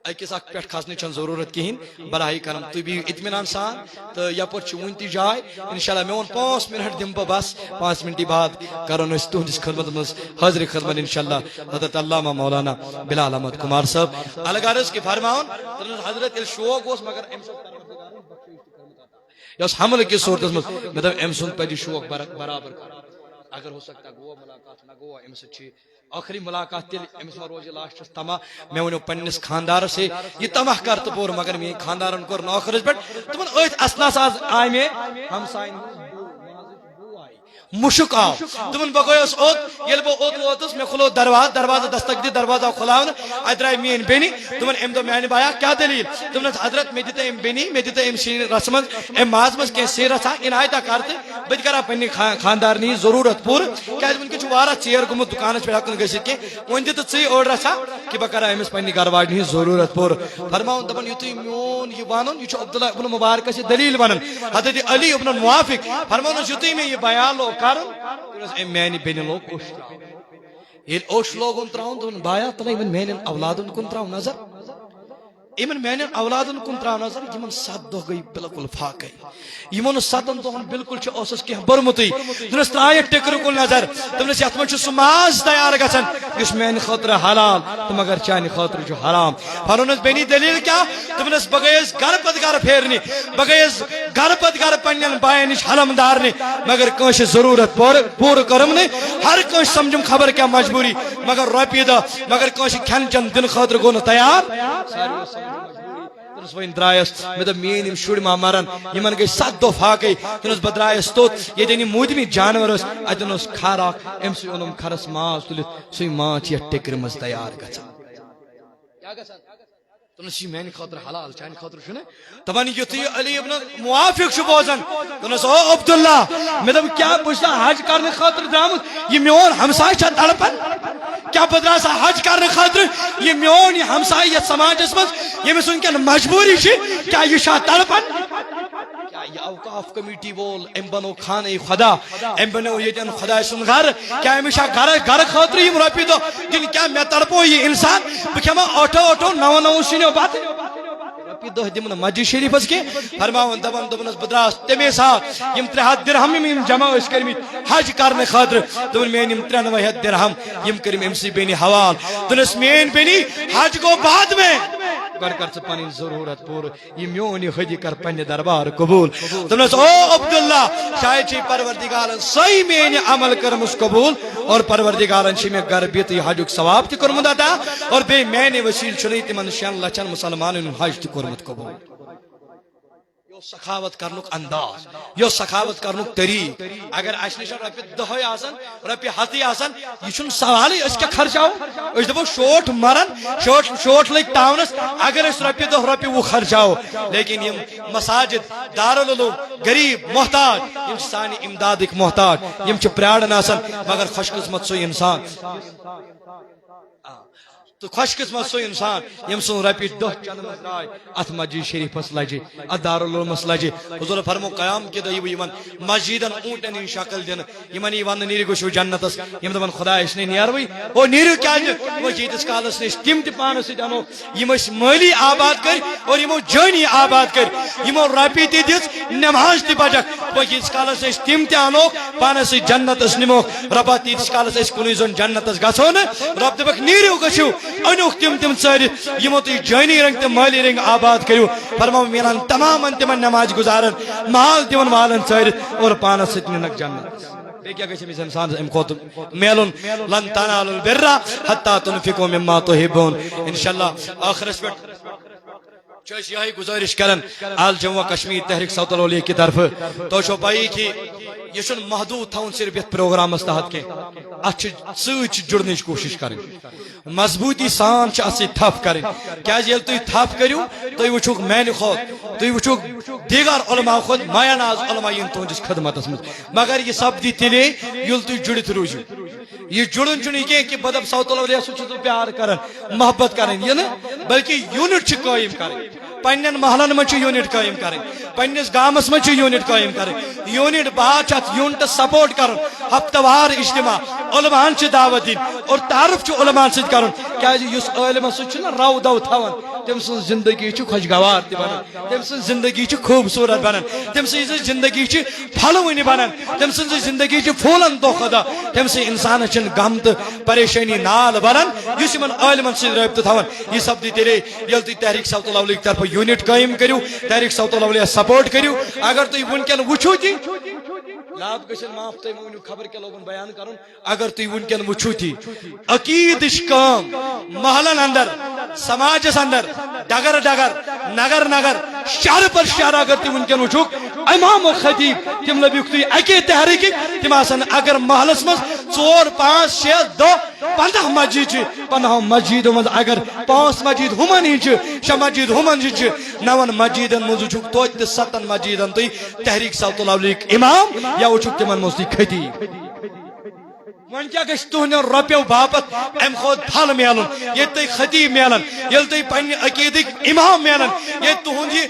اکس اخ پہ کھسنے چھ ضرورت کہین براہ کرم تھی بھی اطمینان سان تو یپر ون تہ جائے انشاءاللہ میں 5 منٹ دم بہ بس 5 منٹ بعد کرن اس تہندس خدمت مز حاضر خدمت انشاءاللہ حضرت علامہ مولانا بلال احمد کمار صاحب الگ عرض کی فرماؤن حضرت شوق اس مگر یس حمل کی صورت مز مطلب ام سن پہ شوق برابر اگر ہو سکتا گوا ملاقات نہ گوا ام سے آخری ملاقات تیل امس روز لاسٹس تمہ میں ونو پنس خاندار سے یہ تمہ کرت پور مگر میری خاندارن کور نوکرس پہ تمن ات اسناس آز آئی میں ہمسائن مشک آو تمن بگوس اوت یل بہ اوت ووتس مے کھلو دروازہ دستک دی دروازہ کھلاون ادرائی مین بینی تمن ام دو میانہ بایا کیا دلیل تمن حضرت مے دتے ام بینی مے دتے ام شین رسمن ام ماز مس کی سیر تھا عنایت کرتے بت کرا پنی خاندارنی ضرورت پور کہ ون کے وارا چیر گم دکانس پہ ہکن گژھت کی ون دت ژے اوڑ رسا کہ بہ کرا امس پنی گھر واجنی ضرورت پور فرماون دپن یتھی میون یہ وانن یہ چھ عبداللہ ابن مبارک سے دلیل ونن حضرت علی ابن موافق فرماون یتھی میں یہ بیان لو کرن میانہ بین لوگ اوش یل اوش لوگن تراؤن بایا تلا میان اولادن کن تراؤ نظر ایمن میان اولادن کن تراؤ نظر یمن 7 دہ گئی بالکل فاقے یمن 7 دہن بالکل اوسس کی برمتی دنس ترائے ٹکر کن نظر دنس یت من سہ ماز تیار گژھان اس میان خاطر حلال تو مگر چانہ خاطر چھ حرام فرونس بینی دلیل کیا دنس بگیس گھر پت گھر پھیرنی بگیس گھر پت گھر پنن باین نش حلم دارنی مگر کنش ضرورت پور کرم نے ہر کنش سمجھم خبر کیا مجبوری مگر روپیہ دہ مگر کنش کھین چن دن خاطر گو تیار ون درائس مے دپ مین شر ما مرن یمن گئی 7 دہ فاقے تنس بہ درائس توت یتن موتمی جانور اتن کھر اخ ام سی اونم کھرس ماز تلت سی ماچ یہ ٹکر مز تیار گژھان تنس یہ میانہ خاطر حلال چانہ خاطر چھ دپان یتھی علی ابن موافق چھ بوزان تنس او عبداللہ مے دپ کیا بچ حج کرنے خاطر درامت یہ میون ہمسائے چھ تڑپن کیا بدرا سا حج کرنے خاطر یہ میون یہ ہمسائے یہ سماجس مز یمس ونکن مجبوری چھ کیا یہ شاہ تڑپن کیا یہ اوقاف کمیٹی وول ام بنو خانہ خدا ام بنو یتن خدا سن گھر کیا ہمیشہ گھر خاطر یم روپیہ دہ دن کیا میں تڑپو یہ انسان بہ کھما آٹو نو سنو بات رۄپیہِ دہ دمن مسجد شریفس کی فرماون دپان دپنس بہ دراس تمے ساتھ یم 300 درہم یم جمع اس کرمت حج کرنے خاطر دپن میان یم 93 درہم یم کرم ام سی بینی حوال دنس مین بینی حج کو بعد میں کر ژٕ پنٕنۍ ضروٗرت پوٗرٕ یہِ میون یہِ حدی کر پننہِ دربار قبول دپنس او عبداللہ شاید چھ پروردگارن سۄے میٲنۍ عمل کٔرمٕژ قبول اور پروردگارن چھ مےٚ گھر بِہِتھ یہِ حجُک ثواب تہِ کوٚرمُت عطا اور بیٚیہِ میانہِ وسیلہٕ چھُنٕے تِمن 6 لچھن مسلمانن ہُنٛد حج تہِ کوٚرمُت قبول سخاوت کرنک انداز یہ سخاوت کرنک طریق اگر اس نش روپیہ 10 آسن روپیہ 10 آسن یہ چھن سوال اس کیا خرچاو اس دپو شوٹ مرن شوٹ لگ ٹاونس اگر اس روپیہ 10 روپیہ وہ خرچاو لیکن یم مساجد دارالعلوم غریب محتاج یم سانی امدادک محتاج یم چھ پراڑن آسن مگر خوش قسمت سو انسان تو خوش قسمت سو انسان یم سن روپیہ 10 چند مز درائے ات مسجد شریفس لجہ ات دارالعلومس لجہ حضور فرمو قیام کے دہ یمن مسجدن اونٹن ہن شکل دن یمن یہ ون نیرو گوشو جنتس یم دپن خدا اس نے نیروی او نیرو کیا وہ چیتس کالس نش تم تہ پانس سۭتۍ انو یم اس مالی آباد کر اور یمو جانی آباد کر یمو روپیہ تہ دژ نماز تہ پجک وہ چیتس کالس نش تم تہ انو پانس سۭتۍ جنتس نمو ربا تیتس کالس اس کنی زون جنتس گژھو نا رب دپک نیرو گژھو انوک تم ثر یمو تھی جانی رنگ تو مالی رنگ آباد کرو فرماؤ میران تمام تمن نماز گزارن مال تمن والن ثر اور پانس ست ننک جنت کیا کہ انسان ام کھوت میلن لن تنالوا البر حتى تنفقوا مما تحبون انشاءاللہ آخرس پہ چوش یہی گزارش کرن آل جموں کشمیر تحریک صوت العلی کی طرف تو شو پائی کہ یہ چھن محدود تھاؤن صرف یہ پروگرام تحت کی اچھ سوچ جڑنے کی کوشش کریں مضبوطی سان چھ اسی تھپ کریں کیا یل تھی تھپ کریو تھی وچھوک مین خود تھی وچھوک دیگر علماء خود مایا ناز علماء ان تہندس خدمت مگر یہ سب دی تیلے یل تھی جڑت روزو یہ جڑن چھ نہیں کہ بدب صوت العلی سو پیار کرن محبت کریں یہ نا بلکہ یونٹ چھ قائم کریں پنن محلن من یونٹ قائم کریں پنس گامس من یونٹ قائم کریں یونٹ بات یونٹ سپورٹ کرن ہفتہ وار اجتماع علمان چھ دعوت دین اور تعارف علمان ست کرن کیا اس علم ستھ رو دو تھوان تم سن زندگی چھ خوشگوار تہ بنان تم سن زندگی چھ خوبصورت بنان تم سن زندگی چھ پھلوین بنان تم سن زندگی چھ پھولن دو خدا تم سن انسان چھ غم تو پریشانی نال بنان اس من علمن ست رابطہ تھوان یہ سب دی تیرے یل تھی تحریک صوت العلی کی طرف یونٹ قائم کرو تحریک صوت العلی سپورٹ کرو اگر تھی ونکن وچھو تھی لاب گشن معاف تھی مونو خبر کے لوگن بیان کرن اگر تھی ونکن وچھو تھی عقیدش کام محلن اندر سماجس اندر ڈگر ڈگر نگر نگر شہر پر شہر اگر تھی ونکن وچھو امام و خطیب تم لبیک تھی اکی تحریک تم آسن اگر محلس مز 4 5 6 2 15 مسجد 15 مسجد مز اگر 5 مسجد ہمن ہی 6 مسجد ہمن ہی 9 مسجدن مز وچھو توت 7 مسجدن تھی تحریک صوت العلیق امام یا وچھو تمن مز تھی خطیب ون کیا گھس تہن رۄپیو باپت ام خود پھل میلن یہ تھی خطیب میلن یل تھی پنہ عقیدک امام میلن یہ تہند یہ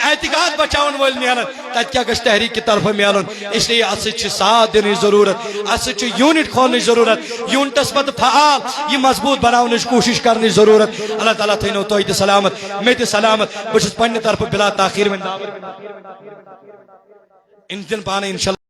اعتقاد بچاون ول میلن تت کیا گھس تحریک کی طرف میلن اس لیے ات سۭتۍ چھِ ساتھ دنچ ضرورت ات سۭتۍ چھِ یونٹ کھولنٕچ ضرورت یونٹس پتہ فعال یہ مضبوط بناونٕچ کوشش کرنٕچ ضرورت اللہ تعالیٰ تھٲینو تُہۍ تہِ سلامت مےٚ تہِ سلامت بہٕ چھُس پننہِ طرفہٕ بلا تاخیر وۄنۍ ان دن پانے انشاء